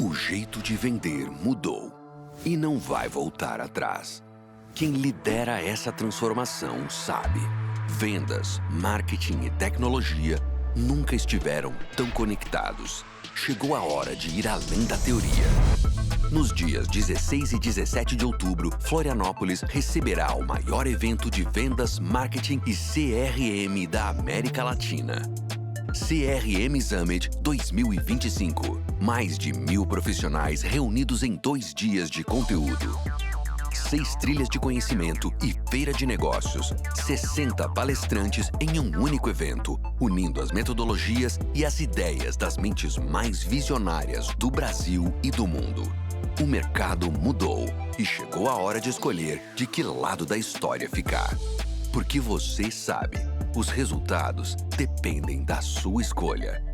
O jeito de vender mudou e não vai voltar atrás. Quem lidera essa transformação sabe. Vendas, marketing e tecnologia nunca estiveram tão conectados. Chegou a hora de ir além da teoria. Nos dias 16 e 17 de outubro, Florianópolis receberá o maior evento de vendas, marketing e CRM da América Latina. CRM Summit 2025. Mais de 1.000 profissionais reunidos em 2 dias de conteúdo. 6 trilhas de conhecimento e feira de negócios. 60 palestrantes em um único evento, unindo as metodologias e as ideias das mentes mais visionárias do Brasil e do mundo. O mercado mudou e chegou a hora de escolher de que lado da história ficar. Porque você sabe, os resultados dependem da sua escolha.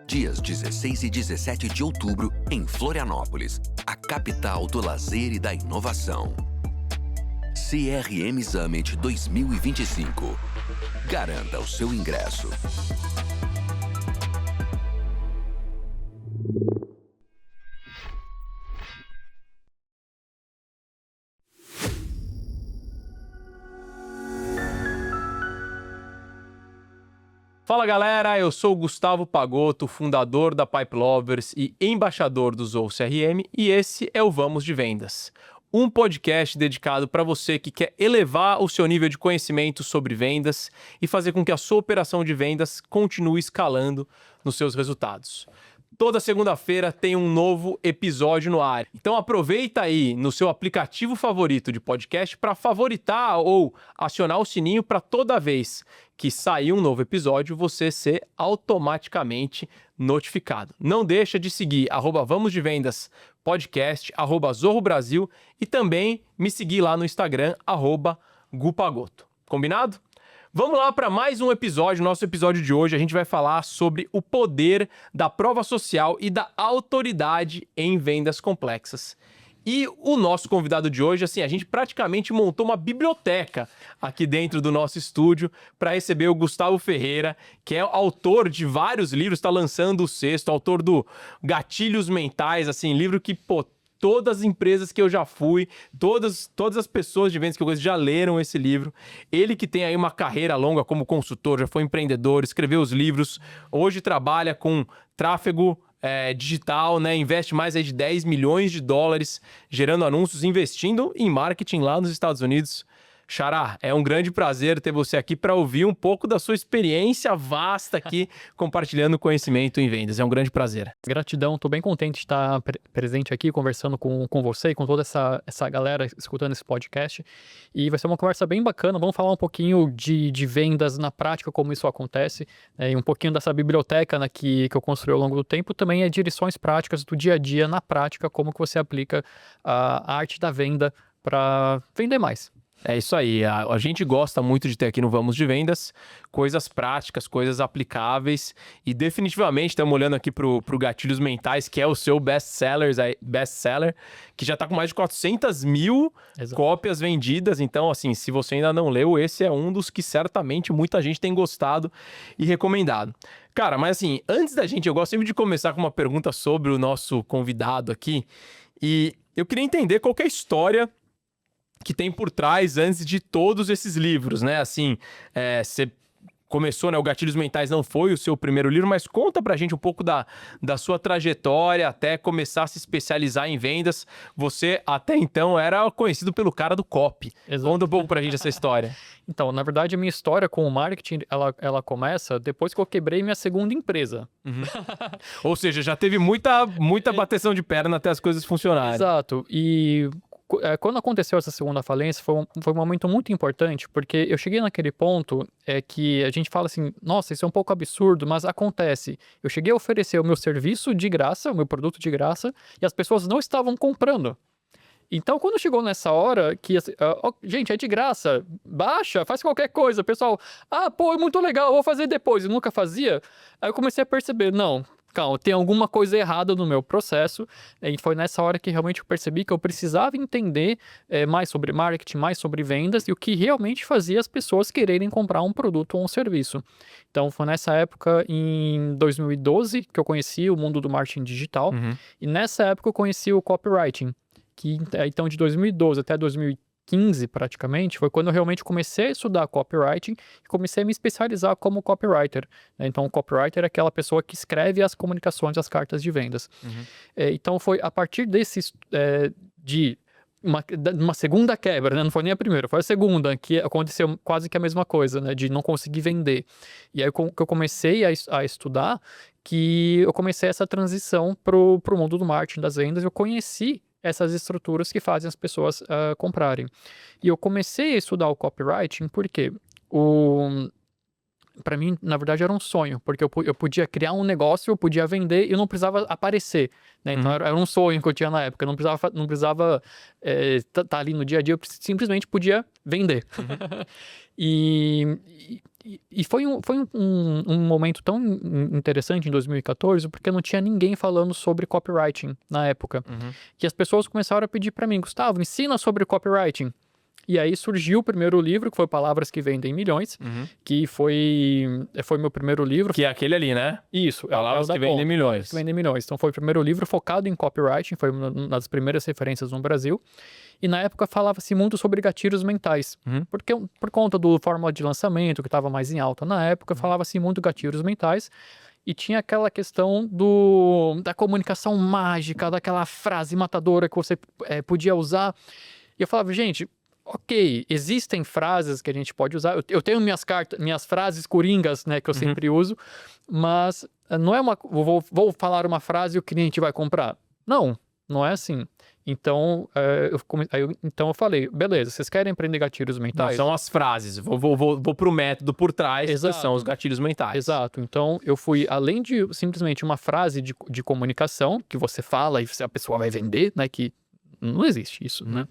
Dias 16 e 17 de outubro, em Florianópolis, a capital do lazer e da inovação. CRM Summit 2025. Garanta o seu ingresso. Fala galera, eu sou o Gustavo Pagotto, fundador da Pipe Lovers e embaixador do Zou CRM, e esse é o Vamos de Vendas. Um podcast dedicado para você que quer elevar o seu nível de conhecimento sobre vendas e fazer com que a sua operação de vendas continue escalando nos seus resultados. Toda segunda-feira tem um novo episódio no ar. Então aproveita aí no seu aplicativo favorito de podcast para favoritar ou acionar o sininho para toda vez que sair um novo episódio você ser automaticamente notificado. Não deixa de seguir @Vamos de Vendas podcast, @Zorro Brasil e também me seguir lá no Instagram, @Gupagotto. Combinado? Vamos lá para mais um episódio. Nosso episódio de hoje a gente vai falar sobre o poder da prova social e da autoridade em vendas complexas. E o nosso convidado de hoje, assim, a gente praticamente montou uma biblioteca aqui dentro do nosso estúdio para receber o Gustavo Ferreira, que é autor de vários livros, está lançando o 6º, autor do Gatilhos Mentais, assim, livro que, todas as empresas que eu já fui, todas as pessoas de vendas que eu conheço já leram esse livro. Ele que tem aí uma carreira longa como consultor, já foi empreendedor, escreveu os livros, hoje trabalha com tráfego digital, né? Investe mais aí de $10 milhões gerando anúncios, investindo em marketing lá nos Estados Unidos. Xará, é um grande prazer ter você aqui para ouvir um pouco da sua experiência vasta aqui, compartilhando conhecimento em vendas. É um grande prazer. Gratidão, estou bem contente de estar presente aqui, conversando com você e com toda essa galera escutando esse podcast. E vai ser uma conversa bem bacana. Vamos falar um pouquinho de vendas na prática, como isso acontece, e um pouquinho dessa biblioteca, né, que eu construí ao longo do tempo. Também é direções práticas do dia a dia, na prática, como que você aplica a arte da venda para vender mais. É isso aí, a gente gosta muito de ter aqui no Vamos de Vendas coisas práticas, coisas aplicáveis e definitivamente estamos olhando aqui pro Gatilhos Mentais, que é o seu best-seller, que já está com mais de 400 mil cópias vendidas, então assim, se você ainda não leu, esse é um dos que certamente muita gente tem gostado e recomendado. Cara, mas assim, antes eu gosto sempre de começar com uma pergunta sobre o nosso convidado aqui e eu queria entender qual que é a história que tem por trás antes de todos esses livros, né? Assim, você começou, né? O Gatilhos Mentais não foi o seu primeiro livro, mas conta pra gente um pouco da sua trajetória até começar a se especializar em vendas. Você, até então, era conhecido pelo cara do copy. Exato. Conta um pouco pra gente essa história. Então, na verdade, a minha história com o marketing, ela começa depois que eu quebrei minha segunda empresa. Uhum. Ou seja, já teve muita bateção de perna até as coisas funcionarem. Exato. E quando aconteceu essa segunda falência, foi um momento muito importante, porque eu cheguei naquele ponto que a gente fala assim, nossa, isso é um pouco absurdo, mas acontece. Eu cheguei a oferecer o meu serviço de graça, o meu produto de graça, e as pessoas não estavam comprando. Então, quando chegou nessa hora, que gente, é de graça, baixa, faz qualquer coisa. O pessoal, é muito legal, vou fazer depois. Eu nunca fazia. Aí eu comecei a perceber, não, calma, tem alguma coisa errada no meu processo. E foi nessa hora que realmente eu percebi que eu precisava entender mais sobre marketing, mais sobre vendas e o que realmente fazia as pessoas quererem comprar um produto ou um serviço. Então foi nessa época, em 2012, que eu conheci o mundo do marketing digital. E nessa época eu conheci o copywriting, que então de 2012 até 2015 praticamente, foi quando eu realmente comecei a estudar copywriting e comecei a me especializar como copywriter, né? Então, o copywriter é aquela pessoa que escreve as comunicações, as cartas de vendas. Então, foi a partir de uma segunda quebra, né? Não foi nem a primeira, foi a segunda, que aconteceu quase que a mesma coisa, né? De não conseguir vender. E aí que eu comecei a estudar, que eu comecei essa transição pro mundo do marketing, das vendas, eu conheci essas estruturas que fazem as pessoas comprarem. E eu comecei a estudar o copywriting porque para mim, na verdade, era um sonho, porque eu podia criar um negócio, eu podia vender e eu não precisava aparecer, né? Então, era um sonho que eu tinha na época, eu não precisava tá ali no dia a dia, eu simplesmente podia vender. E foi um momento tão interessante em 2014, porque não tinha ninguém falando sobre copywriting na época. Que as pessoas começaram a pedir para mim, Gustavo, ensina sobre copywriting. E aí surgiu o primeiro livro, que foi Palavras que Vendem Milhões, que foi meu primeiro livro. Que é aquele ali, né? Isso. Palavras que Vendem Milhões. Que Vendem Milhões. Então foi o primeiro livro focado em copywriting, foi uma das primeiras referências no Brasil. E na época falava-se muito sobre gatilhos mentais, porque por conta do fórmula de lançamento, que estava mais em alta na época, falava-se muito gatilhos mentais. E tinha aquela questão da comunicação mágica, daquela frase matadora que você podia usar. E eu falava, gente, ok, existem frases que a gente pode usar. Eu tenho minhas frases coringas, né, que eu sempre uso, mas não é vou falar uma frase e o cliente vai comprar. Não é assim. Então, então eu falei, beleza, vocês querem aprender gatilhos mentais? Não, são as frases. Vou pro método por trás, Exato. que são os gatilhos mentais. Exato. Então, eu fui, além de simplesmente uma frase de comunicação, que você fala e a pessoa vai vender, né, que não existe isso, né?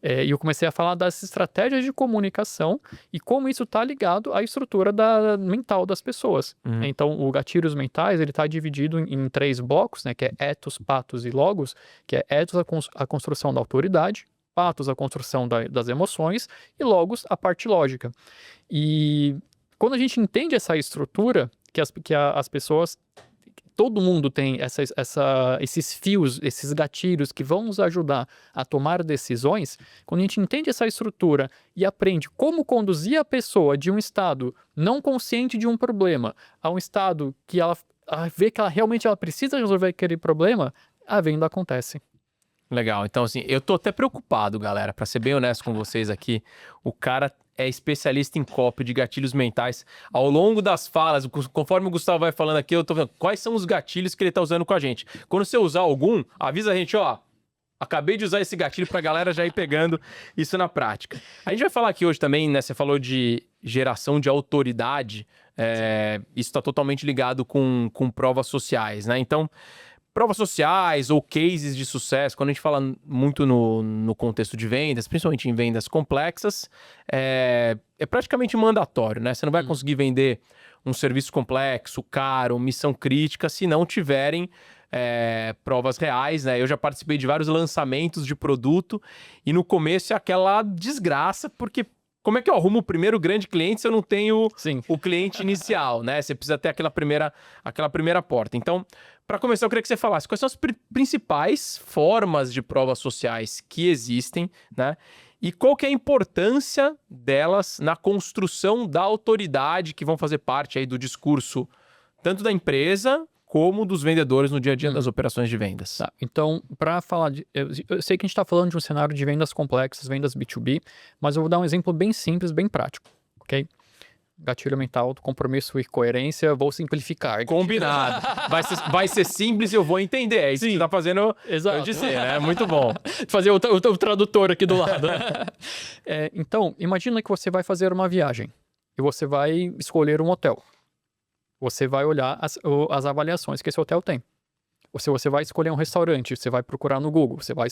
E eu comecei a falar das estratégias de comunicação e como isso está ligado à estrutura mental das pessoas. Então, o gatilhos mentais, ele está dividido em 3 blocos, né? Que é ethos, pathos e logos, que é ethos, a construção da autoridade, pathos, a construção das emoções e logos, a parte lógica. E quando a gente entende essa estrutura, que as pessoas... Todo mundo tem esses fios, esses gatilhos que vão nos ajudar a tomar decisões. Quando a gente entende essa estrutura e aprende como conduzir a pessoa de um estado não consciente de um problema a um estado que ela vê que realmente ela precisa resolver aquele problema, a venda acontece. Legal. Então, assim, eu tô até preocupado, galera, pra ser bem honesto com vocês aqui. O cara é especialista em copy de gatilhos mentais. Ao longo das falas, conforme o Gustavo vai falando aqui, eu tô vendo quais são os gatilhos que ele tá usando com a gente. Quando você usar algum, avisa a gente, ó, acabei de usar esse gatilho pra galera já ir pegando isso na prática. A gente vai falar aqui hoje também, né, você falou de geração de autoridade, isso tá totalmente ligado com provas sociais, né? Então, provas sociais ou cases de sucesso, quando a gente fala muito no contexto de vendas, principalmente em vendas complexas, é praticamente mandatório, né? Você não vai conseguir vender um serviço complexo, caro, missão crítica, se não tiverem provas reais, né? Eu já participei de vários lançamentos de produto e no começo é aquela desgraça, porque como é que eu arrumo o primeiro grande cliente se eu não tenho o cliente inicial, né? Você precisa ter aquela primeira porta. Então, para começar, eu queria que você falasse quais são as principais formas de provas sociais que existem, né? E qual que é a importância delas na construção da autoridade que vão fazer parte aí do discurso tanto da empresa como dos vendedores no dia a dia das operações de vendas. Tá, então, para falar eu sei que a gente está falando de um cenário de vendas complexas, vendas B2B, mas eu vou dar um exemplo bem simples, bem prático, ok? Gatilho mental, compromisso e coerência, vou simplificar. Combinado. Vai ser simples e eu vou entender. É isso que você tá fazendo eu dizer, né? Muito bom. Fazer o tradutor aqui do lado. Então, imagina que você vai fazer uma viagem e você vai escolher um hotel. Você vai olhar as avaliações que esse hotel tem. Ou se você vai escolher um restaurante, você vai procurar no Google, você vai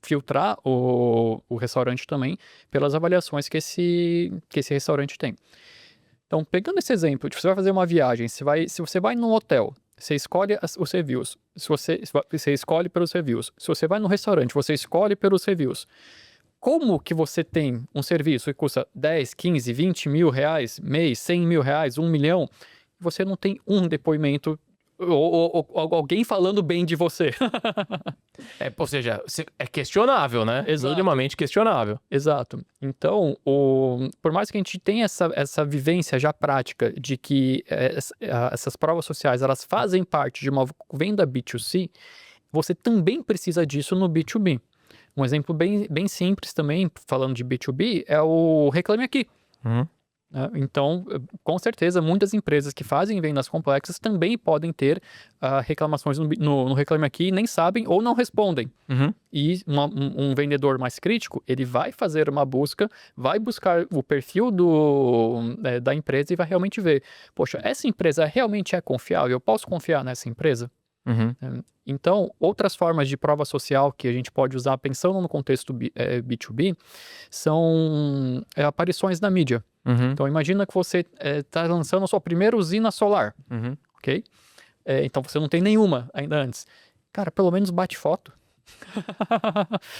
filtrar o restaurante também pelas avaliações que esse restaurante tem. Então, pegando esse exemplo, você vai fazer uma viagem, se você vai num hotel você escolhe os reviews. Você escolhe pelos reviews. Se você vai no restaurante, você escolhe pelos reviews. Como que você tem um serviço que custa 10, 15, 20 mil reais mês, 100 mil reais, 1 milhão, e você não tem um depoimento ou alguém falando bem de você? Ou seja, é questionável, né? Exato. Minimamente questionável. Exato. Então, por mais que a gente tenha essa vivência já prática de que essas provas sociais elas fazem parte de uma venda B2C, você também precisa disso no B2B. Um exemplo bem simples também, falando de B2B, é o Reclame Aqui. Então, com certeza, muitas empresas que fazem vendas complexas também podem ter reclamações no Reclame Aqui e nem sabem ou não respondem. E um vendedor mais crítico, ele vai fazer uma busca, vai buscar o perfil da empresa e vai realmente ver, poxa, essa empresa realmente é confiável? Eu posso confiar nessa empresa? Então, outras formas de prova social que a gente pode usar pensando no contexto B2B são aparições na mídia. Então, imagina que você está lançando a sua primeira usina solar, ok? Então, você não tem nenhuma ainda antes. Cara, pelo menos bate foto.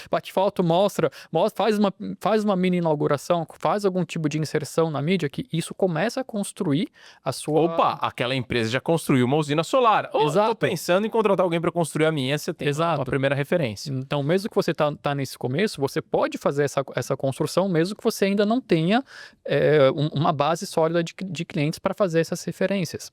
Bate foto, mostra, faz uma mini inauguração, faz algum tipo de inserção na mídia que isso começa a construir a sua... Opa, aquela empresa já construiu uma usina solar. Exato. Tô pensando em contratar alguém para construir a minha, você tem uma primeira referência. Então, mesmo que você tá nesse começo, você pode fazer essa construção, mesmo que você ainda não tenha uma base sólida de clientes para fazer essas referências.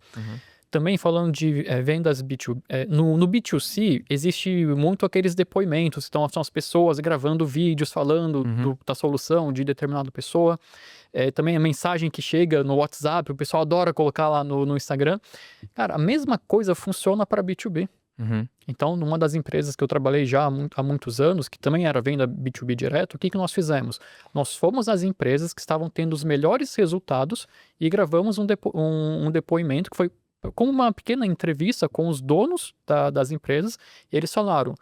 Também falando de vendas B2B, no B2C existe muito aqueles depoimentos, então são as pessoas gravando vídeos falando da solução de determinada pessoa, também a mensagem que chega no WhatsApp, o pessoal adora colocar lá no Instagram. Cara, a mesma coisa funciona para B2B. Então, numa das empresas que eu trabalhei já há muitos anos, que também era venda B2B direto, o que nós fizemos? Nós fomos às empresas que estavam tendo os melhores resultados e gravamos um depoimento que foi como uma pequena entrevista com os donos das empresas. E eles falaram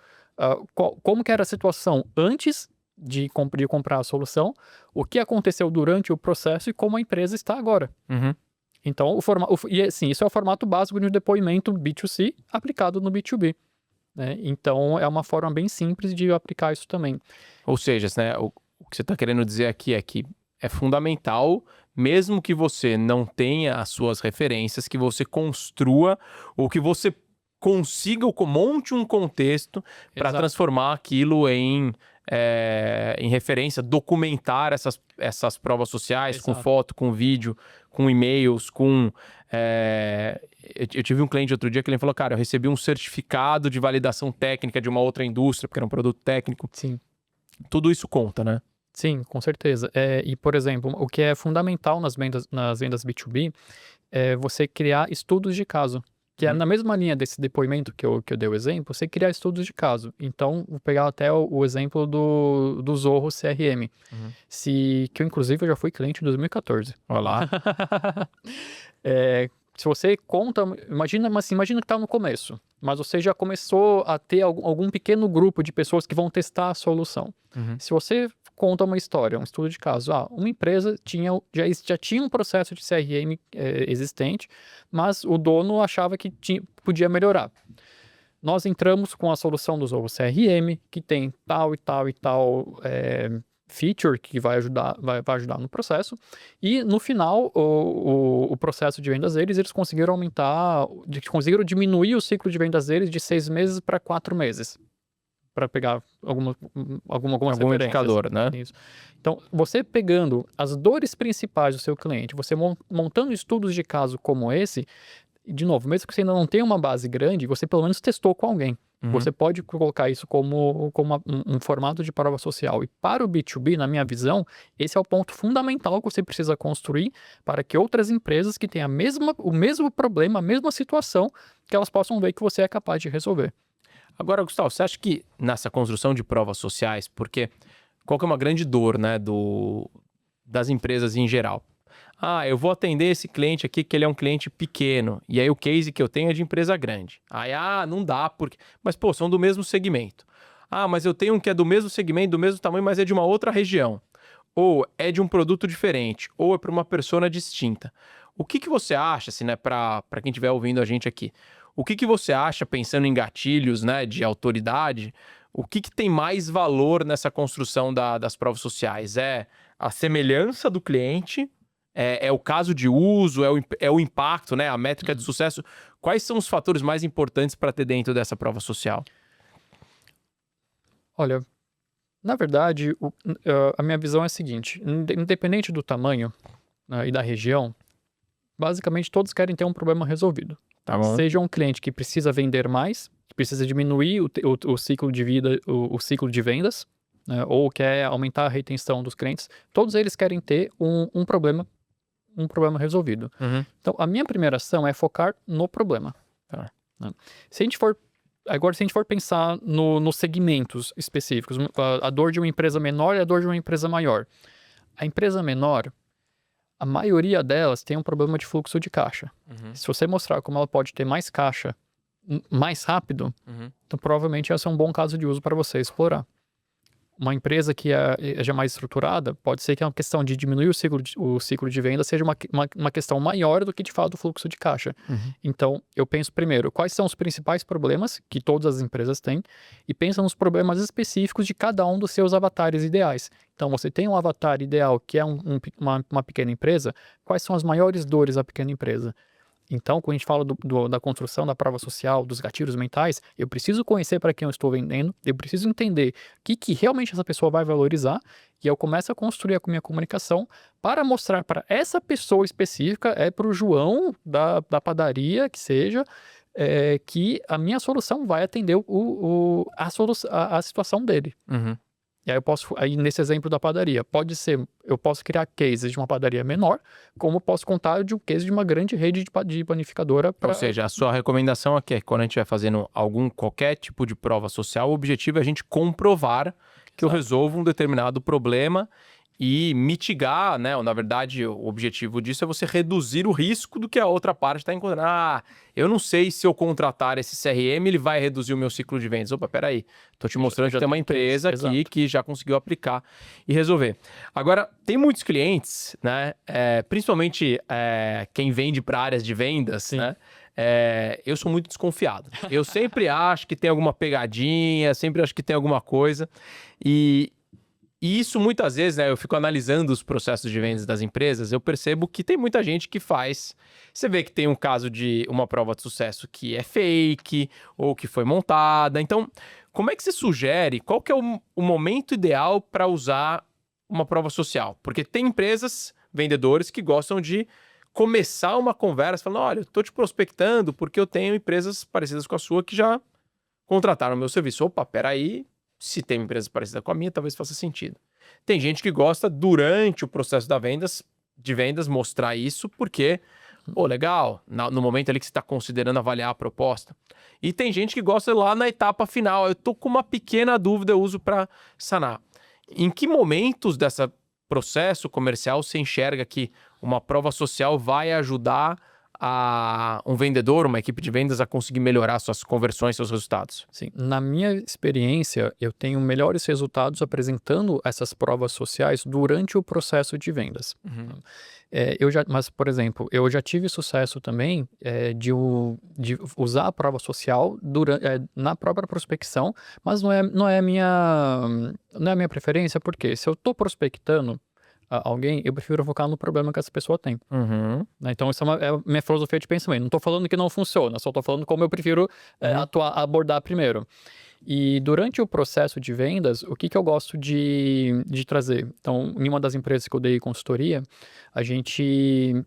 como que era a situação antes de comprar a solução, o que aconteceu durante o processo e como a empresa está agora. Então, isso é o formato básico de um depoimento B2C aplicado no B2B. Né? Então, é uma forma bem simples de aplicar isso também. Ou seja, né, o que você está querendo dizer aqui é que é fundamental, mesmo que você não tenha as suas referências, que você construa ou que você consiga ou monte um contexto para transformar aquilo em referência, documentar essas provas sociais. Exato. Com foto, com vídeo, com e-mails, com... Eu tive um cliente outro dia que ele falou, cara, eu recebi um certificado de validação técnica de uma outra indústria, porque era um produto técnico. Sim. Tudo isso conta, né? Sim, com certeza. E, por exemplo, o que é fundamental nas vendas B2B é você criar estudos de caso. Que é na mesma linha desse depoimento que eu dei o exemplo, você criar estudos de caso. Então, vou pegar até o exemplo do Zorro CRM. Que eu, inclusive, eu já fui cliente em 2014. Olha lá. Se você conta... Imagina que está no começo, mas você já começou a ter algum pequeno grupo de pessoas que vão testar a solução. Se você conta uma história, um estudo de caso, uma empresa já tinha um processo de CRM existente, mas o dono achava que podia melhorar. Nós entramos com a solução do Zorro CRM, que tem tal e tal e tal feature que vai ajudar no processo, e no final o processo de vendas eles conseguiram diminuir o ciclo de vendas deles de 6 meses para 4 meses, para pegar algum indicador, né? Isso. Então, você pegando as dores principais do seu cliente, você montando estudos de caso como esse, de novo, mesmo que você ainda não tenha uma base grande, você pelo menos testou com alguém. Você pode colocar isso como um formato de prova social. E para o B2B, na minha visão, esse é o ponto fundamental que você precisa construir para que outras empresas que têm o mesmo problema, a mesma situação, que elas possam ver que você é capaz de resolver. Agora, Gustavo, você acha que nessa construção de provas sociais, porque qual que é uma grande dor, né, das empresas em geral? Eu vou atender esse cliente aqui que ele é um cliente pequeno, e aí o case que eu tenho é de empresa grande. Não dá, porque... Mas, pô, são do mesmo segmento. Mas eu tenho um que é do mesmo segmento, do mesmo tamanho, mas é de uma outra região. Ou é de um produto diferente, ou é para uma persona distinta. O que você acha, assim, né, para quem estiver ouvindo a gente aqui? o que você acha, pensando em gatilhos, né, de autoridade, o que tem mais valor nessa construção das provas sociais? É a semelhança do cliente? É o caso de uso? É o impacto, né, a métrica de sucesso? Quais são os fatores mais importantes para ter dentro dessa prova social? Olha, na verdade, a minha visão é a seguinte: independente do tamanho, né, e da região, basicamente todos querem ter um problema resolvido. Tá bom. Seja um cliente que precisa vender mais, que precisa diminuir o ciclo de vida, o ciclo de vendas, né, ou quer aumentar a retenção dos clientes, todos eles querem ter um problema resolvido. Uhum. Então, a minha primeira ação é focar no problema. Tá. Né? Se a gente for pensar nos segmentos específicos, a dor de uma empresa menor e a dor de uma empresa maior. A empresa menor, a maioria delas tem um problema de fluxo de caixa. Uhum. Se você mostrar como ela pode ter mais caixa mais rápido, então provavelmente esse é um bom caso de uso para você explorar. Uma empresa que é já mais estruturada, pode ser que a questão de diminuir o ciclo de venda seja uma questão maior do que, de fato, o fluxo de caixa. Então, eu penso primeiro, quais são os principais problemas que todas as empresas têm, e pensa nos problemas específicos de cada um dos seus avatares ideais. Então, você tem um avatar ideal que é uma pequena empresa, quais são as maiores dores da pequena empresa? Então, quando a gente fala da construção da prova social, dos gatilhos mentais, eu preciso conhecer para quem eu estou vendendo, eu preciso entender o que realmente essa pessoa vai valorizar, e eu começo a construir a minha comunicação para mostrar para essa pessoa específica, para o João da padaria, que seja, que a minha solução vai atender a situação dele. Uhum. E aí nesse exemplo da padaria, eu posso criar cases de uma padaria menor, como eu posso contar de um case de uma grande rede de panificadora. Ou seja, a sua recomendação aqui é que quando a gente vai fazendo qualquer tipo de prova social, o objetivo é a gente comprovar que eu resolvo um determinado problema e mitigar, né? Na verdade, o objetivo disso é você reduzir o risco do que a outra parte está encontrando. Eu não sei se eu contratar esse CRM, ele vai reduzir o meu ciclo de vendas. Opa, peraí. Tô te mostrando que tem uma empresa aqui que já conseguiu aplicar e resolver. Agora, tem muitos clientes, né? Principalmente quem vende para áreas de vendas, Sim. né? Eu sou muito desconfiado. Eu sempre acho que tem alguma pegadinha, sempre acho que tem alguma coisa. E isso muitas vezes, né, eu fico analisando os processos de vendas das empresas, eu percebo que tem muita gente que faz. Você vê que tem um caso de uma prova de sucesso que é fake ou que foi montada. Então, como é que você sugere? Qual que é o momento ideal para usar uma prova social? Porque tem empresas, vendedores, que gostam de começar uma conversa falando: olha, eu estou te prospectando porque eu tenho empresas parecidas com a sua que já contrataram o meu serviço. Opa, peraí. Se tem uma empresa parecida com a minha, talvez faça sentido. Tem gente que gosta, durante o processo de vendas, mostrar isso, porque, legal, no momento ali que você está considerando avaliar a proposta. E tem gente que gosta lá na etapa final. Eu tô com uma pequena dúvida, eu uso para sanar. Em que momentos desse processo comercial você enxerga que uma prova social vai ajudar um vendedor, uma equipe de vendas a conseguir melhorar suas conversões, seus resultados? Sim, na minha experiência, eu tenho melhores resultados apresentando essas provas sociais durante o processo de vendas. Mas, por exemplo, eu já tive sucesso também de usar a prova social na própria prospecção, mas não é a minha preferência, porque se eu estou prospectando alguém, eu prefiro focar no problema que essa pessoa tem. Né? Então, essa é a minha filosofia de pensamento. Não estou falando que não funciona, só estou falando como eu prefiro abordar primeiro. E durante o processo de vendas, o que eu gosto de trazer? Então, em uma das empresas que eu dei consultoria, a gente,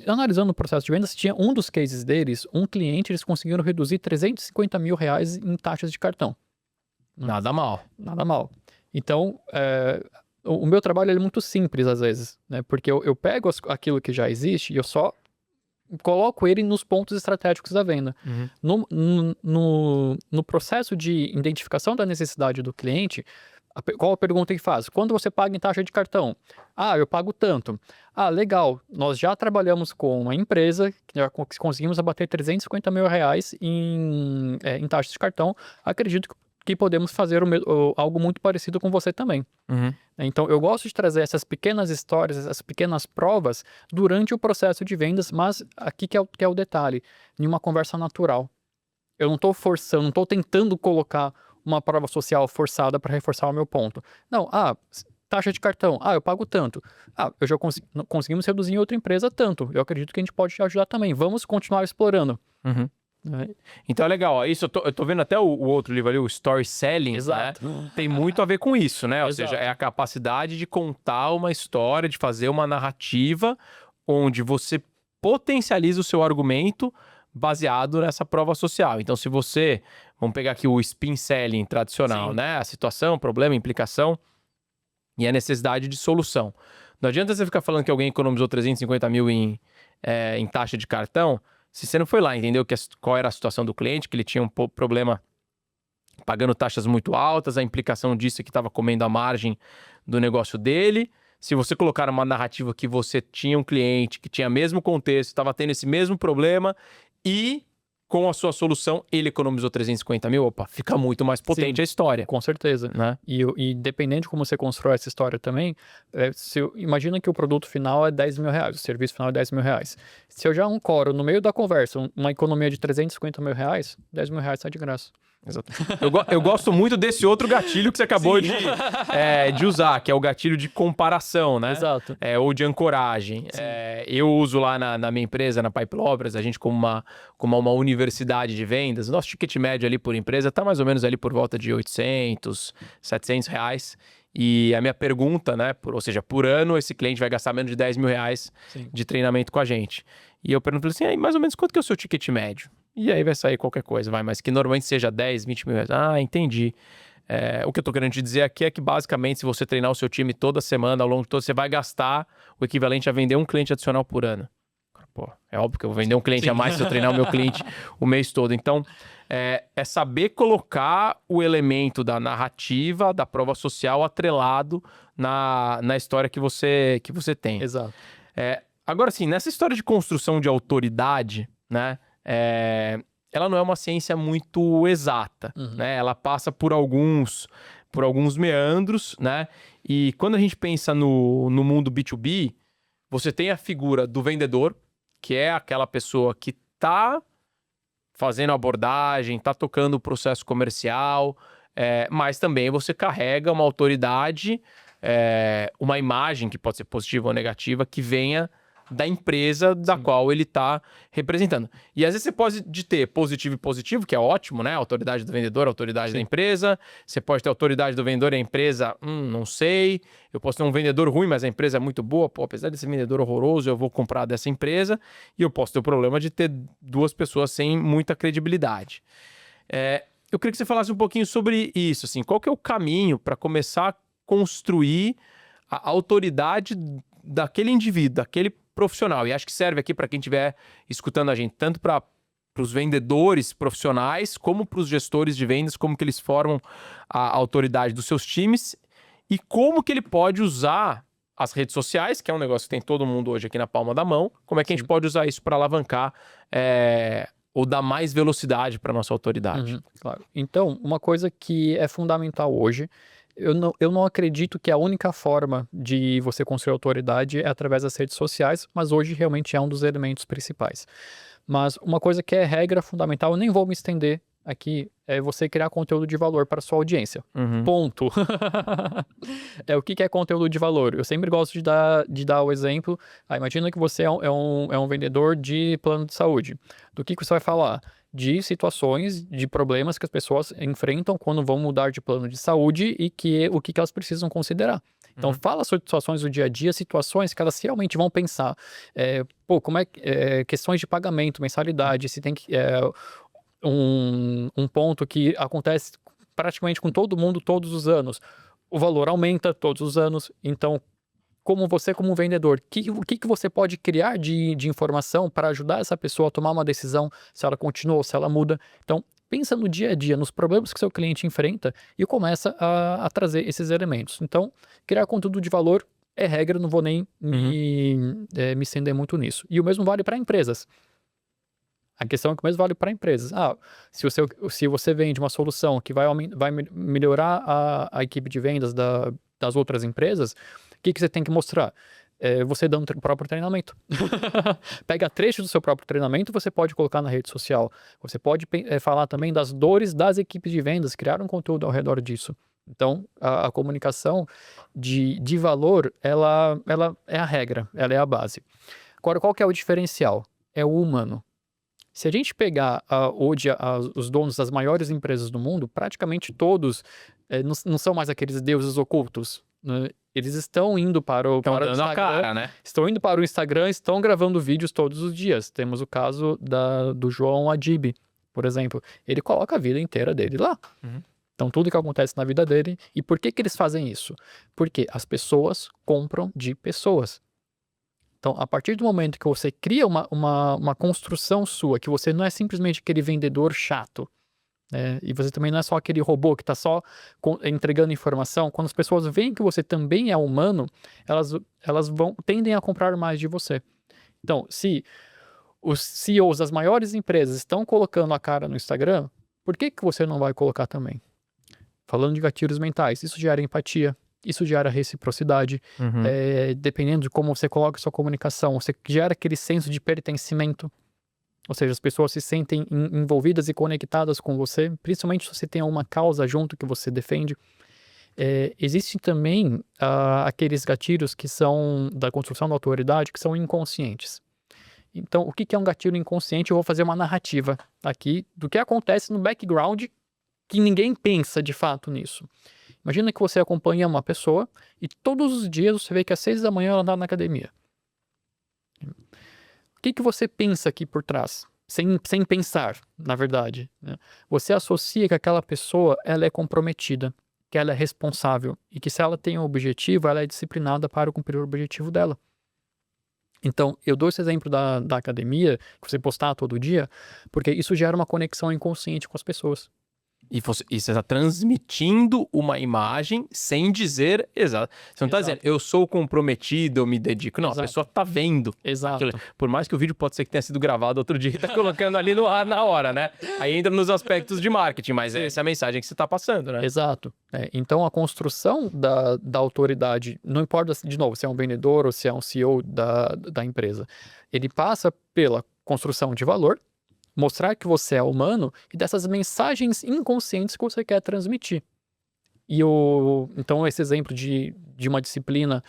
analisando o processo de vendas, tinha um dos cases deles, um cliente, eles conseguiram reduzir R$350 mil em taxas de cartão. Nada mal. Nada mal. Então, o meu trabalho é muito simples às vezes, né? Porque eu pego aquilo que já existe e eu só coloco ele nos pontos estratégicos da venda. No processo de identificação da necessidade do cliente, qual a pergunta que faz? Quando você paga em taxa de cartão? Eu pago tanto. Legal. Nós já trabalhamos com uma empresa que já conseguimos abater R$350 mil em taxa de cartão. Acredito que podemos fazer algo muito parecido com você também. Então, eu gosto de trazer essas pequenas histórias, essas pequenas provas durante o processo de vendas, mas aqui que é o detalhe, em uma conversa natural. Eu não estou forçando, não estou tentando colocar uma prova social forçada para reforçar o meu ponto. Não, taxa de cartão, eu pago tanto. Eu já conseguimos reduzir em outra empresa tanto. Eu acredito que a gente pode te ajudar também. Vamos continuar explorando. Então é legal, ó, isso eu tô vendo até o outro livro ali, o Story Selling, Exato. né? Tem muito a ver com isso, né? Ou Exato. seja, é a capacidade de contar uma história, de fazer uma narrativa onde você potencializa o seu argumento baseado nessa prova social. Então, se você, vamos pegar aqui o Spin Selling tradicional, Sim. né? A situação, problema, implicação e a necessidade de solução. Não adianta você ficar falando que alguém economizou 350 mil em taxa de cartão, se você não foi lá, entendeu qual era a situação do cliente, que ele tinha um problema pagando taxas muito altas, a implicação disso é que estava comendo a margem do negócio dele. Se você colocar uma narrativa que você tinha um cliente que tinha o mesmo contexto, estava tendo esse mesmo problema e com a sua solução ele economizou 350 mil, fica muito mais potente. Sim, a história. Com certeza. Né? E dependendo de como você constrói essa história também, imagina que o produto final é 10 mil reais, o serviço final é 10 mil reais. Se eu já ancoro no meio da conversa uma economia de 350 mil reais, 10 mil reais sai de graça. Exato. Eu gosto muito desse outro gatilho que você acabou de usar, que é o gatilho de comparação, né? Exato. Ou de ancoragem. Eu uso lá na minha empresa, na Pipe Lovers, a gente como uma universidade de vendas, nosso ticket médio ali por empresa está mais ou menos ali por volta de 800, 700 reais. E a minha pergunta, né, ou seja, por ano esse cliente vai gastar menos de 10 mil reais de treinamento com a gente. E eu pergunto assim, aí, mais ou menos quanto que é o seu ticket médio? E aí vai sair qualquer coisa, mas que normalmente seja 10, 20 mil reais. Entendi. O que eu tô querendo te dizer aqui é que basicamente se você treinar o seu time toda semana, ao longo de todo, você vai gastar o equivalente a vender um cliente adicional por ano. É óbvio que eu vou vender um cliente a mais se eu treinar o meu cliente o mês todo. Então, é saber colocar o elemento da narrativa, da prova social atrelado na história que você tem. Exato. Agora, sim, nessa história de construção de autoridade, né? Ela não é uma ciência muito exata, né? Ela passa por alguns meandros, né? E quando a gente pensa no mundo B2B, você tem a figura do vendedor, que é aquela pessoa que está fazendo abordagem, está tocando o processo comercial, mas também você carrega uma autoridade, uma imagem que pode ser positiva ou negativa, que venha da empresa da qual ele está representando. E às vezes você pode ter positivo e positivo, que é ótimo, né? Autoridade do vendedor, autoridade da empresa. Você pode ter autoridade do vendedor e a empresa, não sei. Eu posso ter um vendedor ruim, mas a empresa é muito boa. Apesar desse vendedor horroroso, eu vou comprar dessa empresa. E eu posso ter o problema de ter duas pessoas sem muita credibilidade. Eu queria que você falasse um pouquinho sobre isso. Assim, qual que é o caminho para começar a construir a autoridade daquele indivíduo, daquele profissional? E acho que serve aqui para quem estiver escutando a gente, tanto para os vendedores profissionais, como para os gestores de vendas, como que eles formam a autoridade dos seus times e como que ele pode usar as redes sociais, que é um negócio que tem todo mundo hoje aqui na palma da mão, como é que a gente pode usar isso para alavancar ou dar mais velocidade para a nossa autoridade. Claro. Então, uma coisa que é fundamental hoje, eu não acredito que a única forma de você construir autoridade é através das redes sociais, mas hoje realmente é um dos elementos principais. Mas uma coisa que é regra fundamental, eu nem vou me estender aqui, é você criar conteúdo de valor para a sua audiência. Ponto. O que é conteúdo de valor? Eu sempre gosto de dar o exemplo. Imagina que você é um vendedor de plano de saúde. Do que você vai falar? De situações, de problemas que as pessoas enfrentam quando vão mudar de plano de saúde e o que elas precisam considerar. Então, fala sobre situações do dia a dia, situações que elas realmente vão pensar. Como questões de pagamento, mensalidade, se tem que... um ponto que acontece praticamente com todo mundo todos os anos. O valor aumenta todos os anos, então... Como vendedor, o que você pode criar de informação para ajudar essa pessoa a tomar uma decisão, se ela continua ou se ela muda. Então, pensa no dia a dia, nos problemas que seu cliente enfrenta e começa a trazer esses elementos. Então, criar conteúdo de valor é regra, não vou nem me estender muito nisso. E o mesmo vale para empresas. A questão é que mesmo vale para empresas. Se você vende uma solução que vai melhorar a equipe de vendas das outras empresas, o que você tem que mostrar? Você dando o próprio treinamento. Pega trechos do seu próprio treinamento, você pode colocar na rede social. Você pode falar também das dores das equipes de vendas, criar um conteúdo ao redor disso. Então, a comunicação de valor, ela é a regra, ela é a base. Agora, qual que é o diferencial? É o humano. Se a gente pegar hoje os donos das maiores empresas do mundo, praticamente todos não são mais aqueles deuses ocultos, né? Eles estão indo para o dando a cara, né? Estão indo para o Instagram, estão gravando vídeos todos os dias. Temos o caso do João Adib, por exemplo. Ele coloca a vida inteira dele lá. Uhum. Então, tudo que acontece na vida dele. E por que eles fazem isso? Porque as pessoas compram de pessoas. Então, a partir do momento que você cria uma construção sua, que você não é simplesmente aquele vendedor chato, e você também não é só aquele robô que está só entregando informação, quando as pessoas veem que você também é humano, elas tendem a comprar mais de você. Então, se os CEOs das maiores empresas estão colocando a cara no Instagram, por que você não vai colocar também? Falando de gatilhos mentais, isso gera empatia, isso gera reciprocidade, dependendo de como você coloca a sua comunicação, você gera aquele senso de pertencimento, ou seja, as pessoas se sentem envolvidas e conectadas com você, principalmente se você tem uma causa junto que você defende. Existem também aqueles gatilhos que são da construção da autoridade, que são inconscientes. Então, o que é um gatilho inconsciente? Eu vou fazer uma narrativa aqui do que acontece no background que ninguém pensa de fato nisso. Imagina que você acompanha uma pessoa e todos os dias você vê que às 6 da manhã ela está na academia. O que você pensa aqui por trás? Sem pensar, na verdade, né? Você associa que aquela pessoa ela é comprometida, que ela é responsável e que se ela tem um objetivo, ela é disciplinada para cumprir o objetivo dela. Então, eu dou esse exemplo da academia, que você postar todo dia, porque isso gera uma conexão inconsciente com as pessoas. E você está transmitindo uma imagem sem dizer exato. Você não está dizendo, eu sou comprometido, eu me dedico. Não, a pessoa está vendo. Exato. Aquilo. Por mais que o vídeo pode ser que tenha sido gravado outro dia e está colocando ali no ar na hora, né? Aí entra nos aspectos de marketing, mas essa é a mensagem que você está passando, né? Exato. Então, a construção da autoridade, não importa, de novo, se é um vendedor ou se é um CEO da empresa, ele passa pela construção de valor, mostrar que você é humano e dessas mensagens inconscientes que você quer transmitir. Então, esse exemplo de uma disciplina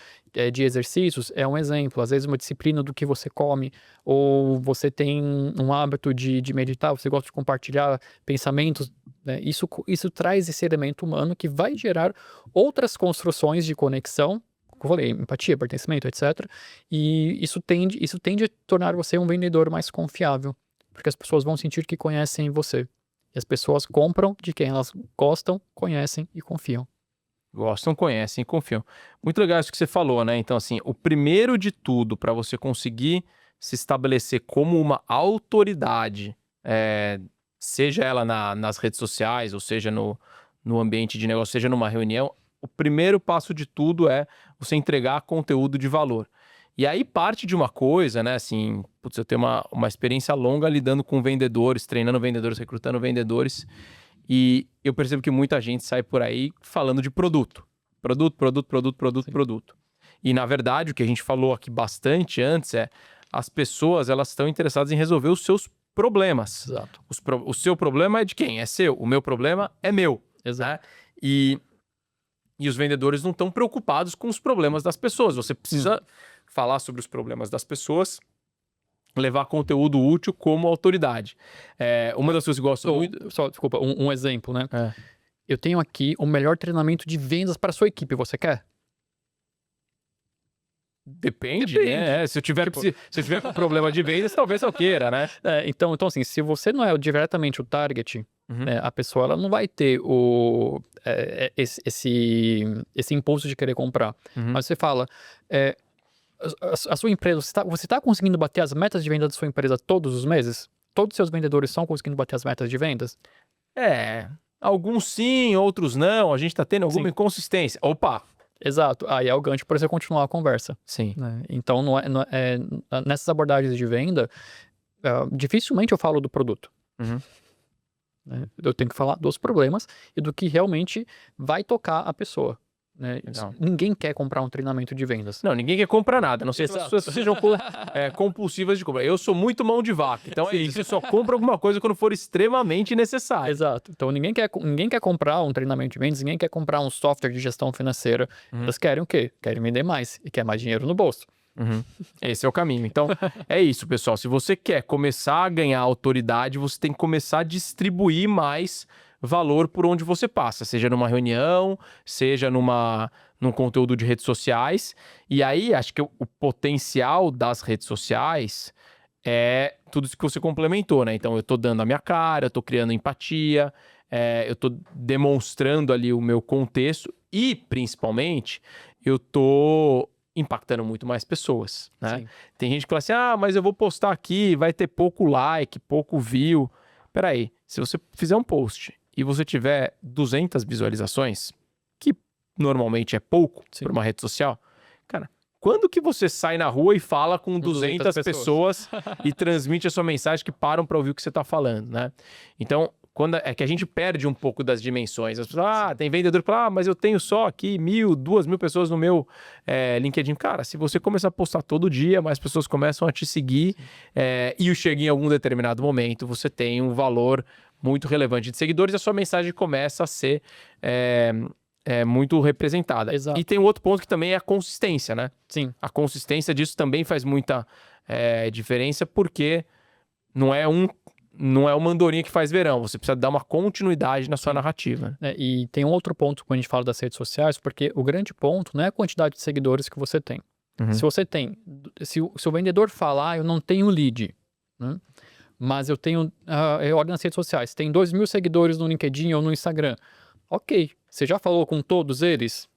de exercícios é um exemplo. Às vezes, uma disciplina do que você come, ou você tem um hábito de meditar, você gosta de compartilhar pensamentos, né? Isso traz esse elemento humano que vai gerar outras construções de conexão, como eu falei, empatia, pertencimento, etc. E isso tende a tornar você um vendedor mais confiável, porque as pessoas vão sentir que conhecem você. E as pessoas compram de quem elas gostam, conhecem e confiam. Gostam, conhecem e confiam. Muito legal isso que você falou, né? Então, assim, o primeiro de tudo para você conseguir se estabelecer como uma autoridade, seja ela nas redes sociais, ou seja no ambiente de negócio, seja numa reunião, o primeiro passo de tudo é você entregar conteúdo de valor. E aí parte de uma coisa, né, assim, eu tenho uma experiência longa lidando com vendedores, treinando vendedores, recrutando vendedores, e eu percebo que muita gente sai por aí falando de produto. Produto. E na verdade, o que a gente falou aqui bastante antes as pessoas, elas estão interessadas em resolver os seus problemas. Exato. O seu problema é de quem? É seu. O meu problema é meu. Exato. Né? E os vendedores não estão preocupados com os problemas das pessoas. Você precisa falar sobre os problemas das pessoas, levar conteúdo útil como autoridade. Uma das coisas que eu gosto muito... Só, desculpa, um exemplo, né? Eu tenho aqui o melhor treinamento de vendas para a sua equipe. Você quer? Depende. Né? Se eu tiver com problema de vendas, talvez eu queira, né? Então, assim, se você não é diretamente o target, né, a pessoa ela não vai ter esse impulso de querer comprar. Mas você fala, a sua empresa, você está conseguindo bater as metas de venda da sua empresa todos os meses? Todos os seus vendedores estão conseguindo bater as metas de vendas? Alguns sim, outros não. A gente está tendo alguma inconsistência. Opa! Exato. Aí é o gancho para você continuar a conversa. Sim. Né? Então, nessas abordagens de venda, dificilmente eu falo do produto. Uhum. Né? Eu tenho que falar dos problemas e do que realmente vai tocar a pessoa. Né? Ninguém quer comprar um treinamento de vendas. Não, ninguém quer comprar nada, a não sei se as pessoas sejam compulsivas de comprar. Eu sou muito mão de vaca, então é isso, eu só compro alguma coisa quando for extremamente necessário. Exato. Então ninguém quer comprar um treinamento de vendas, ninguém quer comprar um software de gestão financeira. Eles querem o quê? Querem vender mais e quer mais dinheiro no bolso. Esse é o caminho. Então, é isso, pessoal. Se você quer começar a ganhar autoridade, você tem que começar a distribuir mais valor por onde você passa, seja numa reunião, seja num conteúdo de redes sociais. E aí, acho que o potencial das redes sociais é tudo isso que você complementou, né? Então, eu tô dando a minha cara, eu tô criando empatia, eu tô demonstrando ali o meu contexto e, principalmente, eu tô impactando muito mais pessoas, né? Sim. Tem gente que fala assim, mas eu vou postar aqui, vai ter pouco like, pouco view. Peraí, se você fizer um post e você tiver 200 visualizações, que normalmente é pouco para uma rede social, cara, quando que você sai na rua e fala com 200 pessoas e transmite a sua mensagem que param para ouvir o que você está falando, né? Então, é que a gente perde um pouco das dimensões. As pessoas, tem vendedor que fala, mas eu tenho só aqui 1.000, 2.000 pessoas no meu LinkedIn. Cara, se você começar a postar todo dia, mais pessoas começam a te seguir e chega em algum determinado momento, você tem um valor muito relevante de seguidores e a sua mensagem começa a ser muito representada. Exato. E tem um outro ponto que também é a consistência, né? Sim. A consistência disso também faz muita diferença, porque não é uma andorinha que faz verão, você precisa dar uma continuidade na sua narrativa. E tem um outro ponto quando a gente fala das redes sociais, porque o grande ponto não é a quantidade de seguidores que você tem. Se você tem, se o vendedor falar, eu não tenho lead, né? Mas eu tenho, eu olho nas redes sociais, tem 2.000 seguidores no LinkedIn ou no Instagram. Ok, você já falou com todos eles?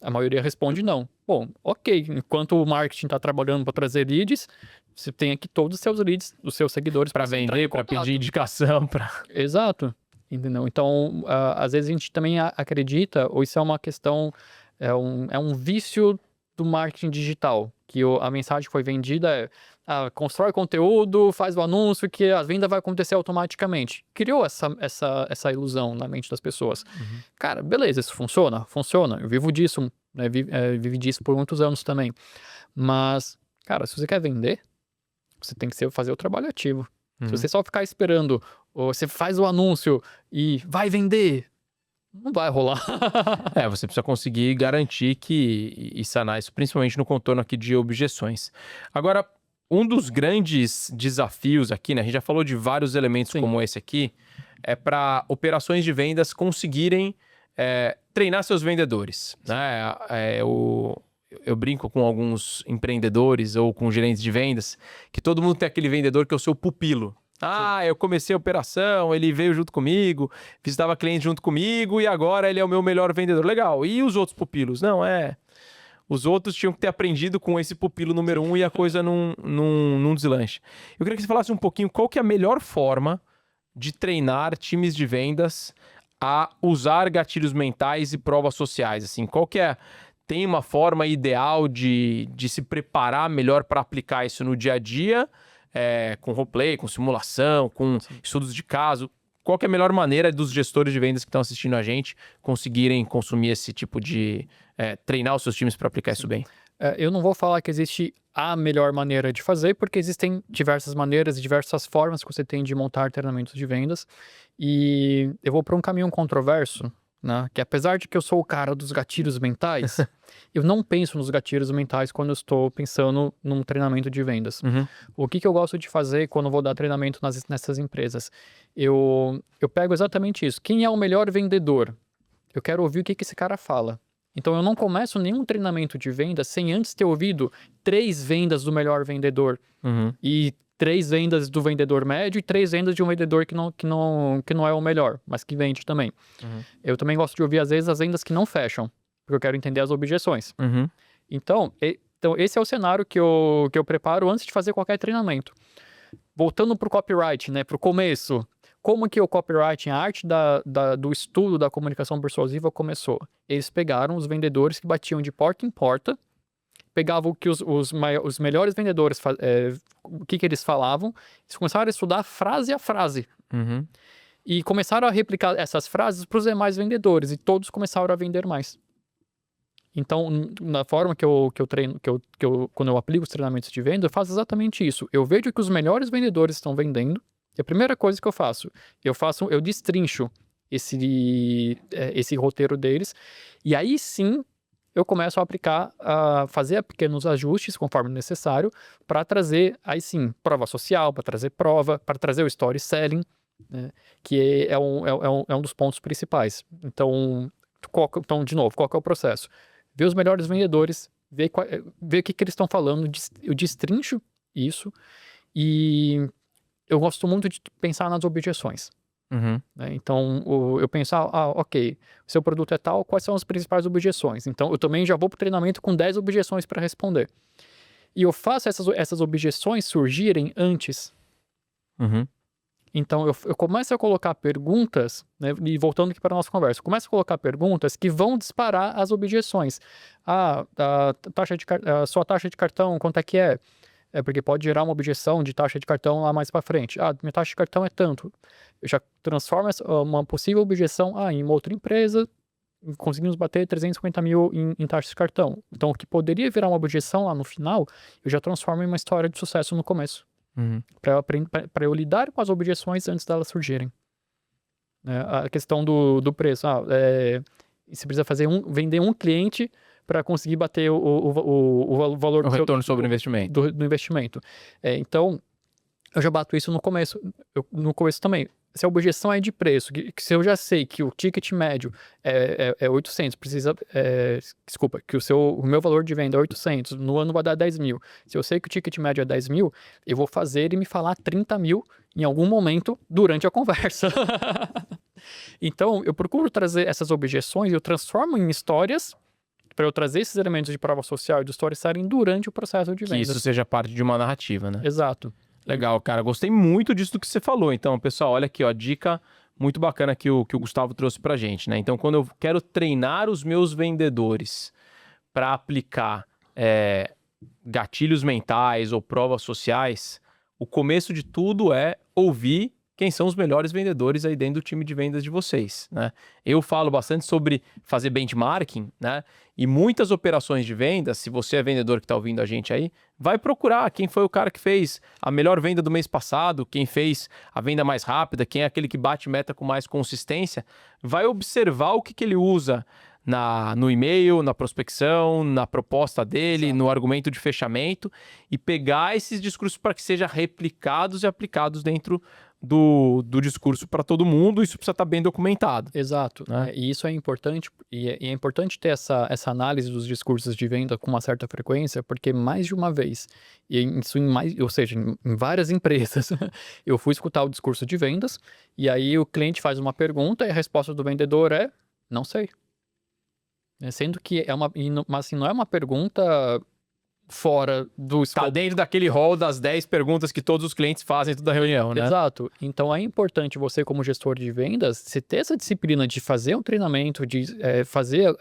A maioria responde não. Bom, ok, enquanto o marketing está trabalhando para trazer leads, você tem aqui todos os seus leads, os seus seguidores para vender, para pedir indicação. Exato, entendeu? Então, às vezes a gente também acredita, ou isso é uma questão, é um vício do marketing digital, que a mensagem que foi vendida constrói conteúdo, faz o anúncio que a venda vai acontecer automaticamente. Criou essa ilusão na mente das pessoas. Cara, beleza, isso funciona? Funciona. Eu vivo disso, né? Vivi disso por muitos anos também. Mas, cara, se você quer vender, você tem que fazer o trabalho ativo. Se você só ficar esperando, ou você faz o anúncio e vai vender, não vai rolar. Você precisa conseguir garantir e sanar isso, principalmente no contorno aqui de objeções. Agora, um dos grandes desafios aqui, né? A gente já falou de vários elementos como esse aqui, é para operações de vendas conseguirem treinar seus vendedores, né? Eu brinco com alguns empreendedores ou com gerentes de vendas, que todo mundo tem aquele vendedor que é o seu pupilo. Eu comecei a operação, ele veio junto comigo, visitava cliente junto comigo e agora ele é o meu melhor vendedor. Legal. E os outros pupilos? Não, os outros tinham que ter aprendido com esse pupilo número 1 e a coisa não deslanche. Eu queria que você falasse um pouquinho qual que é a melhor forma de treinar times de vendas a usar gatilhos mentais e provas sociais. Assim, qual que é... Tem uma forma ideal de se preparar melhor para aplicar isso no dia a dia, com roleplay, com simulação, com estudos de caso? Qual que é a melhor maneira dos gestores de vendas que estão assistindo a gente conseguirem consumir esse tipo de... treinar os seus times para aplicar isso bem? Eu não vou falar que existe a melhor maneira de fazer, porque existem diversas maneiras e diversas formas que você tem de montar treinamentos de vendas. E eu vou para um caminho controverso, né? Que apesar de que eu sou o cara dos gatilhos mentais, eu não penso nos gatilhos mentais quando eu estou pensando num treinamento de vendas. O que eu gosto de fazer quando eu vou dar treinamento nessas empresas? Eu pego exatamente isso. Quem é o melhor vendedor? Eu quero ouvir o que esse cara fala. Então eu não começo nenhum treinamento de vendas sem antes ter ouvido 3 vendas do melhor vendedor. E 3 vendas do vendedor médio e 3 vendas de um vendedor que não é o melhor, mas que vende também. Eu também gosto de ouvir, às vezes, as vendas que não fecham, porque eu quero entender as objeções. Então, esse é o cenário que eu preparo antes de fazer qualquer treinamento. Voltando para o copyright, né, para o começo. Como que o copywriting, a arte do estudo da comunicação persuasiva começou? Eles pegaram os vendedores que batiam de porta em porta pegava o que os melhores vendedores, o que eles falavam, eles começaram a estudar frase a frase. Uhum. E começaram a replicar essas frases para os demais vendedores, e todos começaram a vender mais. Então, na forma que eu treino, quando eu aplico os treinamentos de venda, eu faço exatamente isso. Eu vejo que os melhores vendedores estão vendendo, e a primeira coisa que eu destrincho esse roteiro deles, e aí sim eu começo a fazer pequenos ajustes conforme necessário para trazer, aí sim, prova social, para trazer prova, para trazer o storytelling, né, que é um dos pontos principais. Então, de novo, qual que é o processo? Ver os melhores vendedores, ver o que eles estão falando, eu destrincho isso, e eu gosto muito de pensar nas objeções. Uhum. Né? Então, eu penso, ok, seu produto é tal, quais são as principais objeções? Então, eu também já vou para o treinamento com 10 objeções para responder. E eu faço essas objeções surgirem antes. Uhum. Então, eu começo a colocar perguntas, né, e voltando aqui para a nossa conversa, eu começo a colocar perguntas que vão disparar as objeções. A sua taxa de cartão, quanto é que é? Porque pode gerar uma objeção de taxa de cartão lá mais para frente. Minha taxa de cartão é tanto. Eu já transformo uma possível objeção em uma outra empresa, conseguimos bater 350 mil em taxa de cartão. Então, o que poderia virar uma objeção lá no final, eu já transformo em uma história de sucesso no começo. Uhum. Para eu lidar com as objeções antes delas surgirem. A questão do preço. Você precisa vender um cliente para conseguir bater o valor do retorno sobre o investimento. Do investimento. Então, eu já bato isso no começo. No começo também. Se a objeção é de preço, que se eu já sei que o ticket médio é 800, que o meu valor de venda é 800, no ano vai dar 10 mil. Se eu sei que o ticket médio é 10 mil, eu vou fazer ele me falar 30 mil em algum momento durante a conversa. Então, eu procuro trazer essas objeções e eu transformo em histórias para eu trazer esses elementos de prova social e do storytelling durante o processo de vendas. Que isso seja parte de uma narrativa, né? Exato. Legal, cara. Gostei muito disso que você falou. Então, pessoal, olha aqui, ó, dica muito bacana que o Gustavo trouxe pra gente, né? Então, quando eu quero treinar os meus vendedores para aplicar gatilhos mentais ou provas sociais, o começo de tudo é ouvir quem são os melhores vendedores aí dentro do time de vendas de vocês, né? Eu falo bastante sobre fazer benchmarking, né? E muitas operações de vendas, se você é vendedor que está ouvindo a gente aí, vai procurar quem foi o cara que fez a melhor venda do mês passado, quem fez a venda mais rápida, quem é aquele que bate meta com mais consistência, vai observar o que ele usa no e-mail, na prospecção, na proposta dele, Exato. No argumento de fechamento, e pegar esses discursos para que sejam replicados e aplicados dentro do discurso para todo mundo. Isso precisa estar bem documentado. Exato, né? E isso é importante, e é importante ter essa análise dos discursos de venda com uma certa frequência, porque mais de uma vez, ou seja, em várias empresas, eu fui escutar o discurso de vendas, e aí o cliente faz uma pergunta e a resposta do vendedor é, não sei. Sendo que mas assim, não é uma pergunta fora do escopo. Tá dentro daquele rol das 10 perguntas que todos os clientes fazem toda a reunião, né? Exato. Então é importante você, como gestor de vendas, você ter essa disciplina de fazer um treinamento, de fazer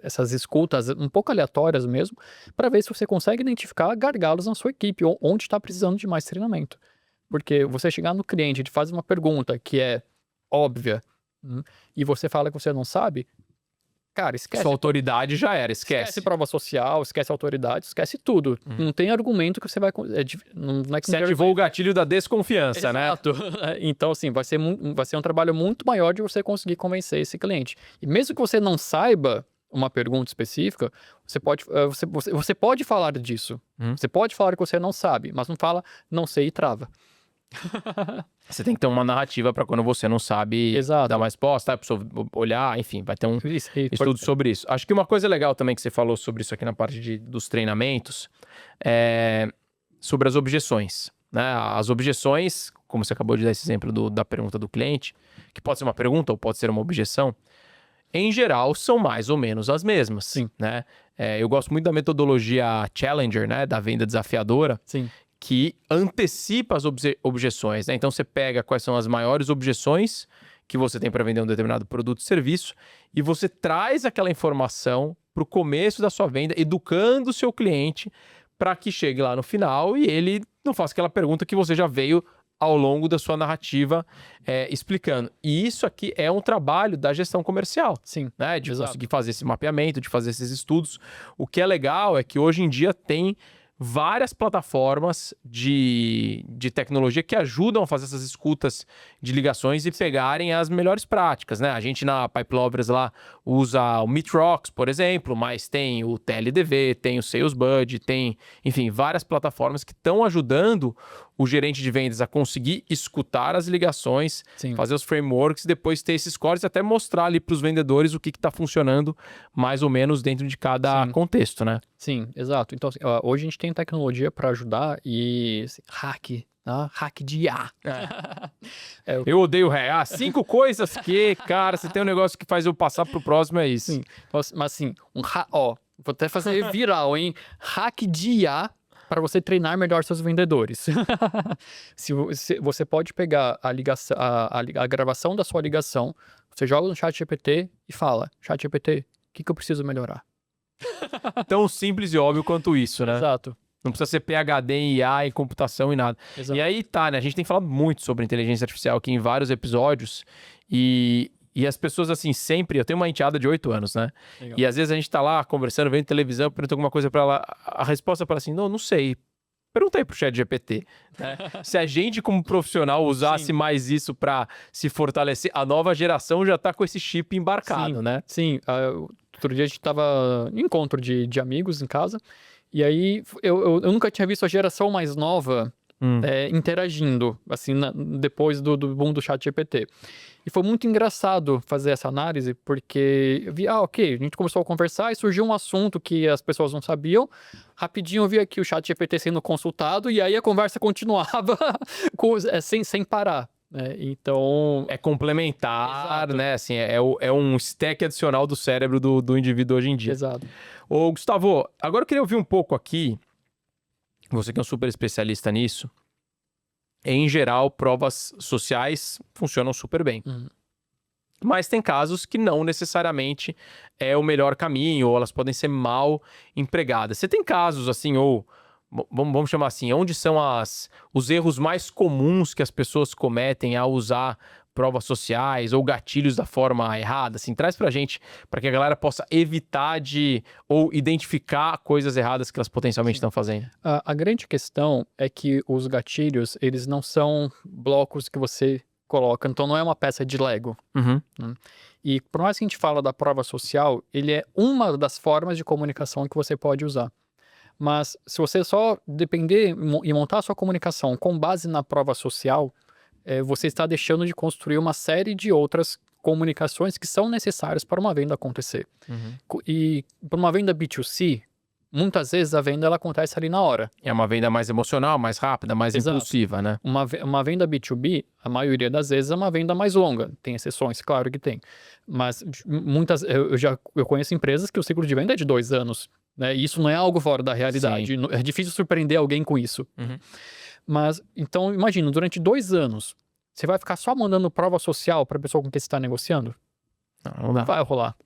essas escutas um pouco aleatórias mesmo, para ver se você consegue identificar gargalos na sua equipe, ou onde está precisando de mais treinamento. Porque você chegar no cliente e fazer uma pergunta que é óbvia, e você fala que você não sabe, cara, esquece. Sua autoridade já era, esquece. Esquece prova social, esquece autoridade, esquece tudo. Não tem argumento que você vai... não é que você ativou o gatilho da desconfiança, Exato. Né? Então, assim, vai ser um trabalho muito maior de você conseguir convencer esse cliente. E mesmo que você não saiba uma pergunta específica, você pode falar disso. Você pode falar que você não sabe, mas não fala não sei e trava. Você tem que ter uma narrativa para quando você não sabe Exato. dar uma resposta, a pessoa olhar, enfim, vai ter um estudo sobre isso. Acho que uma coisa legal também que você falou sobre isso aqui na parte dos treinamentos é sobre as objeções, né? As objeções, como você acabou de dar esse exemplo da pergunta do cliente, que pode ser uma pergunta ou pode ser uma objeção, em geral são mais ou menos as mesmas. Sim. Né? Eu gosto muito da metodologia Challenger, né? Da venda desafiadora. Sim. Que antecipa as objeções, né? Então você pega quais são as maiores objeções que você tem para vender um determinado produto ou serviço e você traz aquela informação para o começo da sua venda, educando o seu cliente para que chegue lá no final e ele não faça aquela pergunta que você já veio ao longo da sua narrativa explicando. E isso aqui é um trabalho da gestão comercial. Sim, né? De exato. conseguir fazer esse mapeamento, de fazer esses estudos. O que é legal é que hoje em dia tem várias plataformas de tecnologia que ajudam a fazer essas escutas de ligações e pegarem as melhores práticas, né? A gente na Pipe Lovers lá usa o Meetrox, por exemplo, mas tem o TLDV, tem o SalesBuddy, tem, enfim, várias plataformas que estão ajudando o gerente de vendas a conseguir escutar as ligações, Sim. fazer os frameworks, depois ter esses scores e até mostrar ali para os vendedores o que está funcionando mais ou menos dentro de cada contexto, né? Sim, exato. Então, assim, hoje a gente tem tecnologia para ajudar e assim, hack de IA. Eu odeio ré. 5 coisas que, cara, se tem um negócio que faz eu passar pro próximo é isso. Sim, mas assim, vou até fazer viral, hein? Hack de IA para você treinar melhor seus vendedores. Se você pode pegar a ligação, a gravação da sua ligação, você joga no ChatGPT e fala, ChatGPT, o que eu preciso melhorar? Tão simples e óbvio quanto isso, né? Exato. Não precisa ser PhD em IA, em computação e nada. Exato. E aí tá, né? A gente tem falado muito sobre inteligência artificial aqui em vários episódios e as pessoas, assim, sempre... Eu tenho uma enteada de 8 anos, né? Legal. E às vezes a gente tá lá conversando, vendo televisão, pergunta alguma coisa pra ela, a resposta para assim, não sei. Pergunta aí pro ChatGPT. Né? Se a gente, como profissional, usasse mais isso para se fortalecer, a nova geração já tá com esse chip embarcado, né? Sim. Outro dia a gente tava em encontro de amigos em casa, e aí eu nunca tinha visto a geração mais nova interagindo, assim, depois do boom do ChatGPT. E foi muito engraçado fazer essa análise, porque eu vi, ok, a gente começou a conversar e surgiu um assunto que as pessoas não sabiam. Rapidinho eu vi aqui o ChatGPT sendo consultado e aí a conversa continuava sem parar. Então... É complementar, Exato. né? Assim, é um stack adicional do cérebro do indivíduo hoje em dia. Exato. Ô, Gustavo, agora eu queria ouvir um pouco aqui, você que é um super especialista nisso. Em geral, provas sociais funcionam super bem. Uhum. Mas tem casos que não necessariamente é o melhor caminho, ou elas podem ser mal empregadas. Você tem casos assim, ou vamos chamar assim, onde são os erros mais comuns que as pessoas cometem ao usar provas sociais ou gatilhos da forma errada? Assim, traz pra gente, para que a galera possa evitar ou identificar coisas erradas que elas potencialmente estão fazendo. A grande questão é que os gatilhos, eles não são blocos que você coloca, então não é uma peça de Lego. Uhum. E por mais que a gente fala da prova social, ele é uma das formas de comunicação que você pode usar. Mas se você só depender e montar a sua comunicação com base na prova social, você está deixando de construir uma série de outras comunicações que são necessárias para uma venda acontecer. Uhum. E para uma venda B2C, muitas vezes a venda ela acontece ali na hora. É uma venda mais emocional, mais rápida, mais Exato. impulsiva, né? Uma venda B2B, a maioria das vezes é uma venda mais longa. Tem exceções, claro que tem. Mas eu conheço empresas que o ciclo de venda é de 2 anos. Né? E isso não é algo fora da realidade. Sim. É difícil surpreender alguém com isso. Uhum. Mas, então, imagina, durante 2 anos, você vai ficar só mandando prova social para a pessoa com quem você está negociando? Não dá. Vai rolar.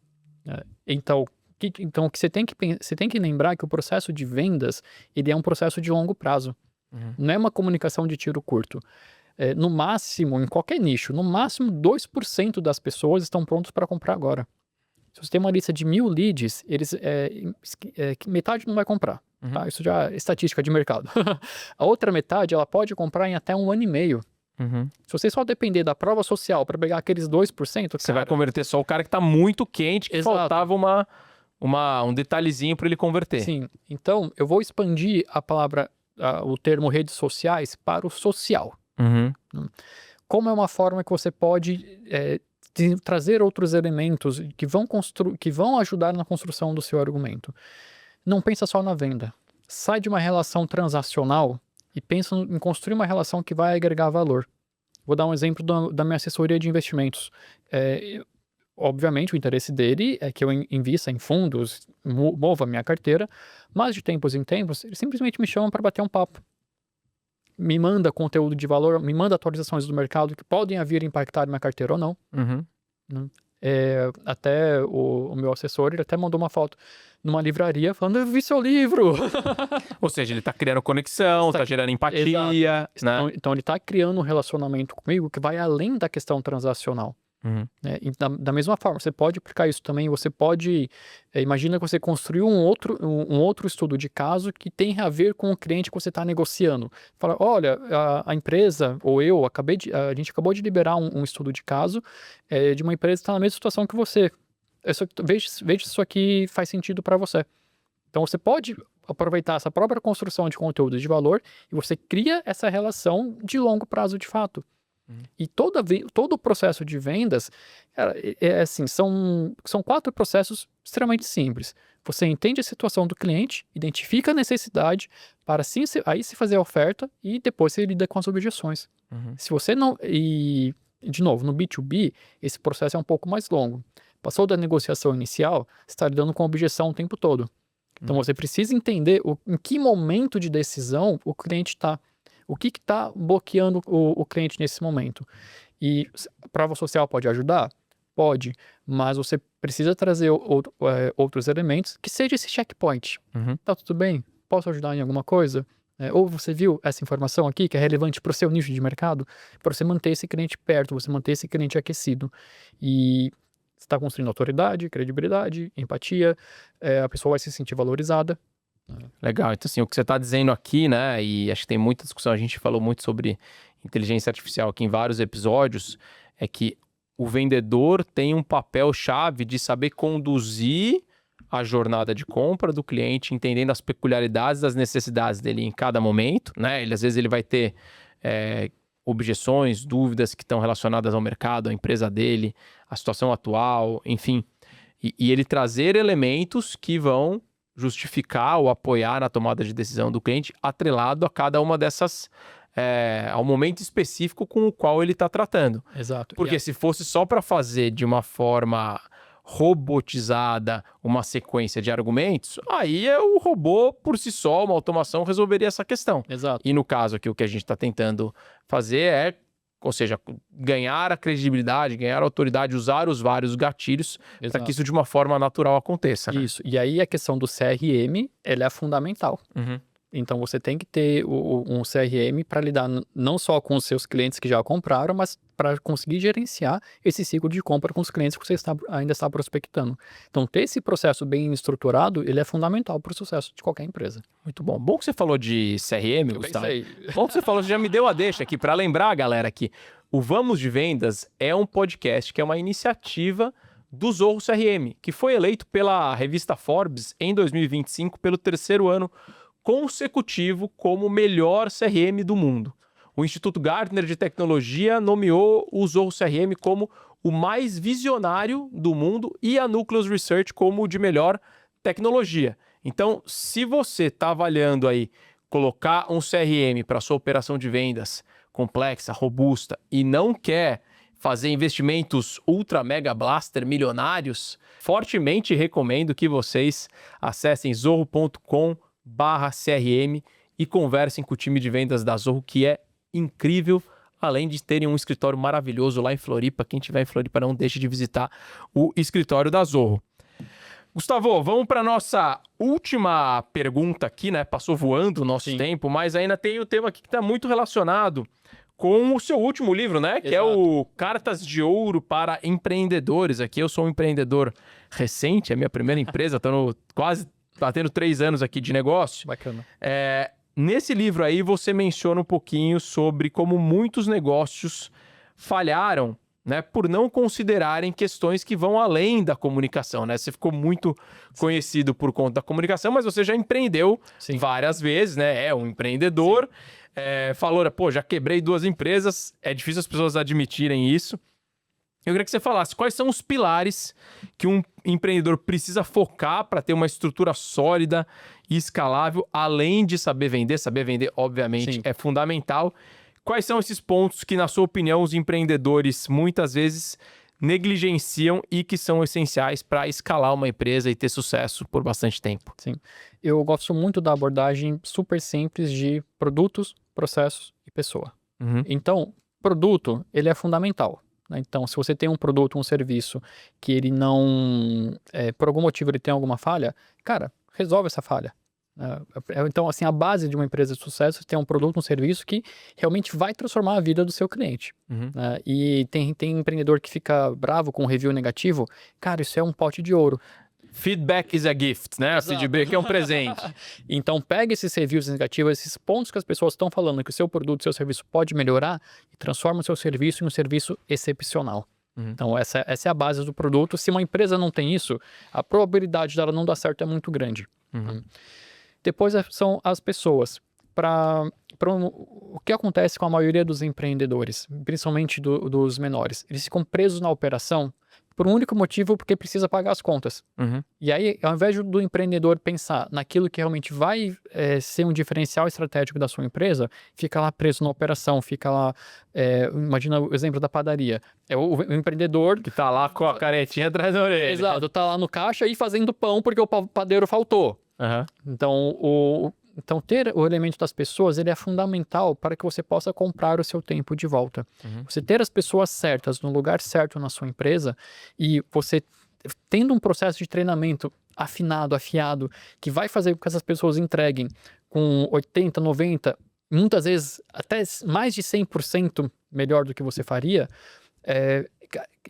Então, o que você tem que lembrar é que o processo de vendas, ele é um processo de longo prazo. Uhum. Não é uma comunicação de tiro curto. No máximo, em qualquer nicho, no máximo 2% das pessoas estão prontos para comprar agora. Se você tem uma lista de 1.000 leads, metade não vai comprar. Uhum. Tá? Isso já é estatística de mercado. A outra metade, ela pode comprar em até 1 ano e meio. Uhum. Se você só depender da prova social para pegar aqueles 2%, Você vai converter só o cara que está muito quente, que Exato. faltava um detalhezinho para ele converter. Sim. Então, eu vou expandir a palavra, o termo redes sociais para o social. Uhum. Como é uma forma que você pode trazer outros elementos que vão ajudar na construção do seu argumento. Não pensa só na venda. Sai de uma relação transacional e pensa em construir uma relação que vai agregar valor. Vou dar um exemplo da minha assessoria de investimentos. Obviamente, o interesse dele é que eu invista em fundos, mova a minha carteira, mas de tempos em tempos, ele simplesmente me chama para bater um papo. Me manda conteúdo de valor, me manda atualizações do mercado que podem vir a impactar minha carteira ou não. Uhum. Até o meu assessor, ele até mandou uma foto numa livraria falando, eu vi seu livro. Ou seja, ele tá criando conexão, tá gerando empatia, né? Então ele tá criando um relacionamento comigo que vai além da questão transacional. Né? E da mesma forma, você pode aplicar isso também, você pode, imagina que você construiu um outro estudo de caso que tem a ver com o cliente que você está negociando. Fala, olha, a empresa, ou a gente acabou de liberar um estudo de caso de uma empresa que está na mesma situação que você. Veja se isso aqui faz sentido para você. Então você pode aproveitar essa própria construção de conteúdo de valor e você cria essa relação de longo prazo de fato. E todo o processo de vendas, assim, são 4 processos extremamente simples. Você entende a situação do cliente, identifica a necessidade, para aí se fazer a oferta e depois você lida com as objeções. Se você não... E, de novo, no B2B, esse processo é um pouco mais longo. Passou da negociação inicial, você está lidando com a objeção o tempo todo. Então você precisa entender em que momento de decisão o cliente está. O que está bloqueando o cliente nesse momento? E prova social pode ajudar? Pode, mas você precisa trazer outros elementos que seja esse checkpoint. Tá tudo bem? Posso ajudar em alguma coisa? Ou você viu essa informação aqui que é relevante para o seu nicho de mercado? Para você manter esse cliente perto, você manter esse cliente aquecido. E você está construindo autoridade, credibilidade, empatia, a pessoa vai se sentir valorizada. Legal, então assim, o que você está dizendo aqui, né, e acho que tem muita discussão, a gente falou muito sobre inteligência artificial aqui em vários episódios, é que o vendedor tem um papel-chave de saber conduzir a jornada de compra do cliente, entendendo as peculiaridades das necessidades dele em cada momento, né, às vezes ele vai ter objeções, dúvidas que estão relacionadas ao mercado, à empresa dele, à situação atual, enfim, e ele trazer elementos que vão justificar ou apoiar na tomada de decisão do cliente, atrelado a cada uma dessas, ao momento específico com o qual ele está tratando. Exato. Porque se fosse só para fazer de uma forma robotizada uma sequência de argumentos, aí o robô por si só, uma automação, resolveria essa questão. Exato. E no caso aqui, o que a gente está tentando fazer ou seja, ganhar a credibilidade, ganhar a autoridade, usar os vários gatilhos para que isso de uma forma natural aconteça. Né? Isso. E aí a questão do CRM, ela é fundamental. Então você tem que ter um CRM para lidar não só com os seus clientes que já compraram, mas para conseguir gerenciar esse ciclo de compra com os clientes que você ainda está prospectando. Então ter esse processo bem estruturado, ele é fundamental para o sucesso de qualquer empresa. Muito bom. Bom que você falou de CRM, Gustavo. Bom que você falou, você já me deu a deixa aqui para lembrar, galera, que o Vamos de Vendas é um podcast que é uma iniciativa do Zorro CRM, que foi eleito pela revista Forbes em 2025 pelo 3º ano consecutivo como o melhor CRM do mundo. O Instituto Gartner de Tecnologia nomeou o Zorro CRM como o mais visionário do mundo e a Nucleus Research como o de melhor tecnologia. Então, se você está avaliando aí colocar um CRM para sua operação de vendas complexa, robusta e não quer fazer investimentos ultra mega blaster milionários, fortemente recomendo que vocês acessem zorro.com/CRM e conversem com o time de vendas da Zorro, que é incrível, além de terem um escritório maravilhoso lá em Floripa. Quem estiver em Floripa, não deixe de visitar o escritório da Zorro. Gustavo, vamos para nossa última pergunta aqui, né? Passou voando o nosso tempo, mas ainda tem o tema aqui que está muito relacionado com o seu último livro, né? Exato. Que é o Cartas de Ouro para Empreendedores. Aqui eu sou um empreendedor recente, é a minha primeira empresa, quase tendo 3 anos aqui de negócio. Bacana. Nesse livro aí você menciona um pouquinho sobre como muitos negócios falharam, né, por não considerarem questões que vão além da comunicação, né? Você ficou muito conhecido por conta da comunicação, mas você já empreendeu várias vezes, né? É um empreendedor. Falou, pô, já quebrei 2 empresas. É difícil as pessoas admitirem isso. Eu queria que você falasse quais são os pilares que um empreendedor precisa focar para ter uma estrutura sólida e escalável, além de saber vender. Saber vender, obviamente, é fundamental. Quais são esses pontos que, na sua opinião, os empreendedores muitas vezes negligenciam e que são essenciais para escalar uma empresa e ter sucesso por bastante tempo? Sim. Eu gosto muito da abordagem super simples de produtos, processos e pessoa. Então, produto, ele é fundamental. né? Então, se você tem um produto, um serviço que ele não, por algum motivo ele tem alguma falha, cara, resolve essa falha. Então, assim, a base de uma empresa de sucesso é ter um produto, um serviço que realmente vai transformar a vida do seu cliente. Né? E tem empreendedor que fica bravo com um review negativo. Cara, isso é um pote de ouro. Feedback is a gift, né? Exato. Feedback é um presente. Então, pega esses reviews negativos, esses pontos que as pessoas estão falando que o seu produto, seu serviço pode melhorar e transforma o seu serviço em um serviço excepcional. Então, essa é a base do produto. Se uma empresa não tem isso, a probabilidade dela não dar certo é muito grande. Depois são as pessoas. O que acontece com a maioria dos empreendedores, principalmente dos menores? Eles ficam presos na operação por um único motivo, porque precisa pagar as contas. E aí, ao invés do empreendedor pensar naquilo que realmente vai ser um diferencial estratégico da sua empresa, fica lá preso na operação, fica lá... imagina o exemplo da padaria. É o empreendedor... Que tá lá com a caretinha atrás da orelha. Exato, tá lá no caixa e fazendo pão porque o padeiro faltou. Então, ter o elemento das pessoas, ele é fundamental para que você possa comprar o seu tempo de volta. Você ter as pessoas certas, no lugar certo na sua empresa, e você tendo um processo de treinamento afiado, que vai fazer com que essas pessoas entreguem com 80%, 90%, muitas vezes até mais de 100% melhor do que você faria,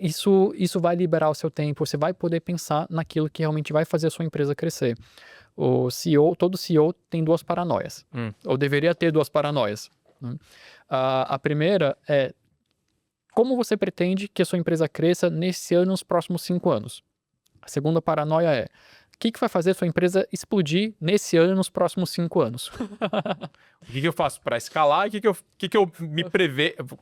isso vai liberar o seu tempo, você vai poder pensar naquilo que realmente vai fazer a sua empresa crescer. Todo CEO tem duas paranoias, ou deveria ter duas paranoias. A primeira é como você pretende que a sua empresa cresça nesse ano, nos próximos 5 anos. A segunda paranoia é o que vai fazer a sua empresa explodir nesse ano, nos próximos 5 anos. O que eu faço para escalar e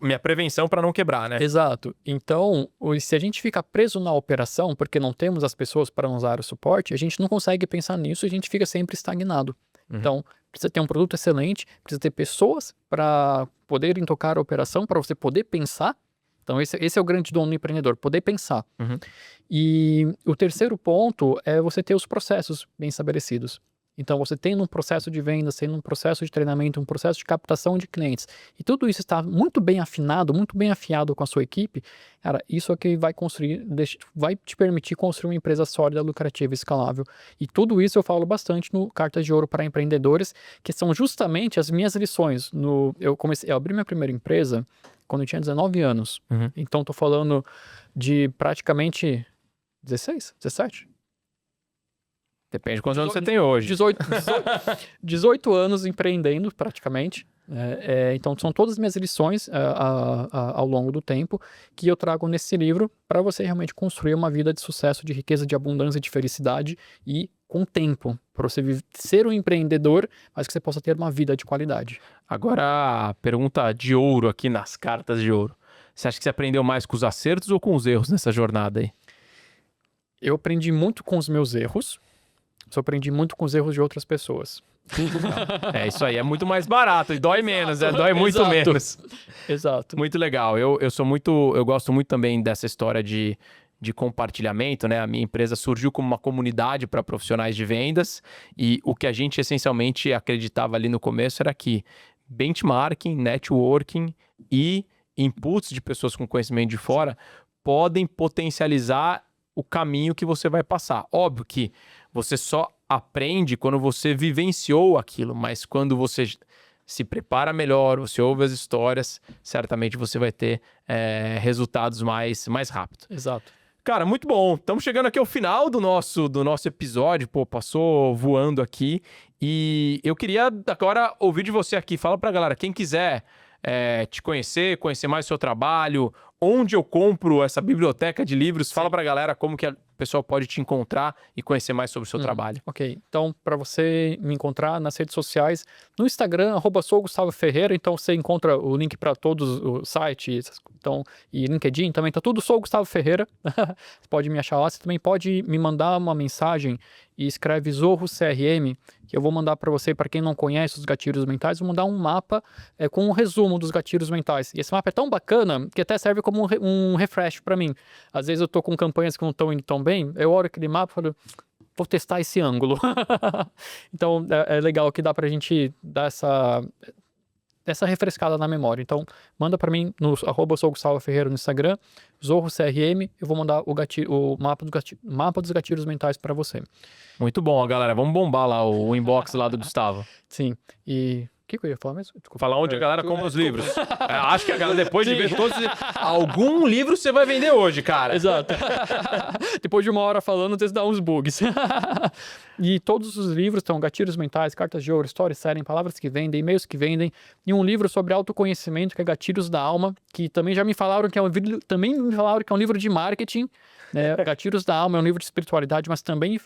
minha prevenção para não quebrar, né? Exato. Então, se a gente fica preso na operação porque não temos as pessoas para nos dar o suporte, a gente não consegue pensar nisso e a gente fica sempre estagnado. Então, precisa ter um produto excelente, precisa ter pessoas para poderem tocar a operação, para você poder pensar. Então, esse é o grande dom do empreendedor, poder pensar. E o terceiro ponto é você ter os processos bem estabelecidos. Então, você tendo um processo de vendas, tendo um processo de treinamento, um processo de captação de clientes, e tudo isso está muito bem afinado, muito bem afiado com a sua equipe, cara, isso é que vai te permitir construir uma empresa sólida, lucrativa e escalável. E tudo isso eu falo bastante no Cartas de Ouro para Empreendedores, que são justamente as minhas lições. Eu abri minha primeira empresa quando eu tinha 19 anos. Então, tô falando de praticamente 16, 17? Depende de quantos anos você tem hoje. 18 anos empreendendo, praticamente. Então, são todas as minhas lições ao longo do tempo que eu trago nesse livro para você realmente construir uma vida de sucesso, de riqueza, de abundância, de felicidade e com tempo, para você ser um empreendedor, mas que você possa ter uma vida de qualidade. Agora, a pergunta de ouro aqui nas cartas de ouro. Você acha que você aprendeu mais com os acertos ou com os erros nessa jornada aí? Eu aprendi muito com os meus erros, só aprendi muito com os erros de outras pessoas. Isso aí é muito mais barato e dói menos, dói muito menos. Exato. Muito legal. Eu gosto muito também dessa história de compartilhamento, né? A minha empresa surgiu como uma comunidade para profissionais de vendas e o que a gente essencialmente acreditava ali no começo era que benchmarking, networking e inputs de pessoas com conhecimento de fora podem potencializar o caminho que você vai passar. Óbvio que você só aprende quando você vivenciou aquilo, mas quando você se prepara melhor, você ouve as histórias, certamente você vai ter resultados mais rápido. Exato. Cara, muito bom. Estamos chegando aqui ao final do nosso episódio. Pô, passou voando aqui. E eu queria agora ouvir de você aqui. Fala pra galera, quem quiser te conhecer mais o seu trabalho, onde eu compro essa biblioteca de livros, fala pra galera como que o pessoal pode te encontrar e conhecer mais sobre o seu trabalho. Ok, então para você me encontrar nas redes sociais, no Instagram, @sougustavoferreira, então você encontra o link para todos os sites, então, e LinkedIn também, tá tudo Sou Gustavo Ferreira, você pode me achar lá, você também pode me mandar uma mensagem e escreve Zorro CRM, que eu vou mandar para você, para quem não conhece os gatilhos mentais, vou mandar um mapa com um resumo dos gatilhos mentais. E esse mapa é tão bacana que até serve como um refresh para mim. Às vezes eu tô com campanhas que não estão indo tão bem, eu olho aquele mapa e falo, vou testar esse ângulo. Então é legal que dá pra gente dar dessa refrescada na memória. Então, manda para mim no @sougustavoferreira no Instagram, Zorro CRM, eu vou mandar o mapa dos gatilhos mentais para você. Muito bom, galera. Vamos bombar lá o inbox lá do Gustavo. Sim, e... O que eu ia falar mesmo? Desculpa. Falar onde a galera compra os livros. Acho que a galera, depois de ver todos... Algum livro você vai vender hoje, cara. Exato. Depois de 1 hora falando, às vezes dá uns bugs. E todos os livros estão Gatilhos Mentais, Cartas de Ouro, Storytelling, Palavras que Vendem, E-mails que Vendem, e um livro sobre autoconhecimento, que é Gatilhos da Alma, que também já me falaram que é um livro de marketing, né? Gatilhos da Alma é um livro de espiritualidade, mas também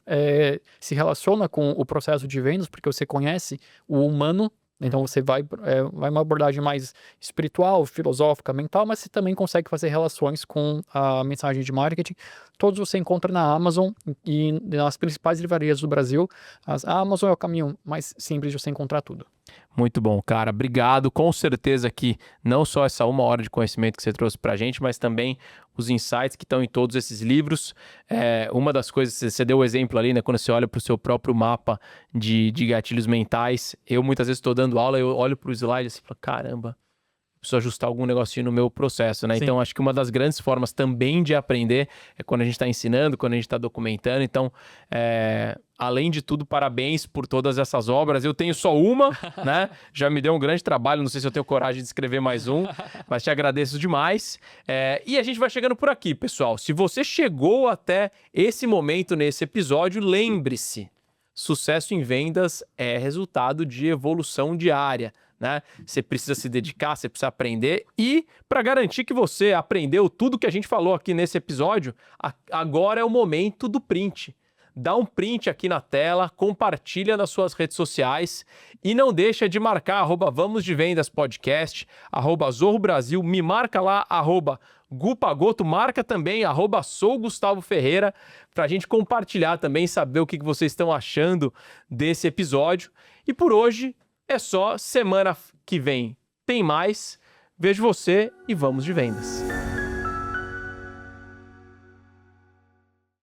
se relaciona com o processo de vendas, porque você conhece o humano. Então você vai uma abordagem mais espiritual, filosófica, mental, mas você também consegue fazer relações com a mensagem de marketing. Todos você encontra na Amazon e nas principais livrarias do Brasil. A Amazon é o caminho mais simples de você encontrar tudo. Muito bom, cara. Obrigado. Com certeza que não só essa 1 hora de conhecimento que você trouxe pra gente, mas também os insights que estão em todos esses livros. Uma das coisas, você deu o exemplo ali, né? Quando você olha pro seu próprio mapa de gatilhos mentais, eu muitas vezes estou dando aula, eu olho pro slide assim e falo, caramba, preciso ajustar algum negocinho no meu processo, né? Sim. Então, acho que uma das grandes formas também de aprender é quando a gente está ensinando, quando a gente está documentando. Então, além de tudo, parabéns por todas essas obras. Eu tenho só uma, né? Já me deu um grande trabalho, não sei se eu tenho coragem de escrever mais um, mas te agradeço demais. E a gente vai chegando por aqui, pessoal. Se você chegou até esse momento nesse episódio, lembre-se, sucesso em vendas é resultado de evolução diária, né? Você precisa se dedicar, você precisa aprender, e para garantir que você aprendeu tudo que a gente falou aqui nesse episódio, agora é o momento do print. Dá um print aqui na tela, compartilha nas suas redes sociais e não deixa de marcar @VamosDeVendasPodcast, @ZorroBrasil, me marca lá, @GuPagoto, marca também @SouGustavoFerreira, para a gente compartilhar também, saber o que vocês estão achando desse episódio. E por hoje é só, semana que vem tem mais. Vejo você e vamos de vendas.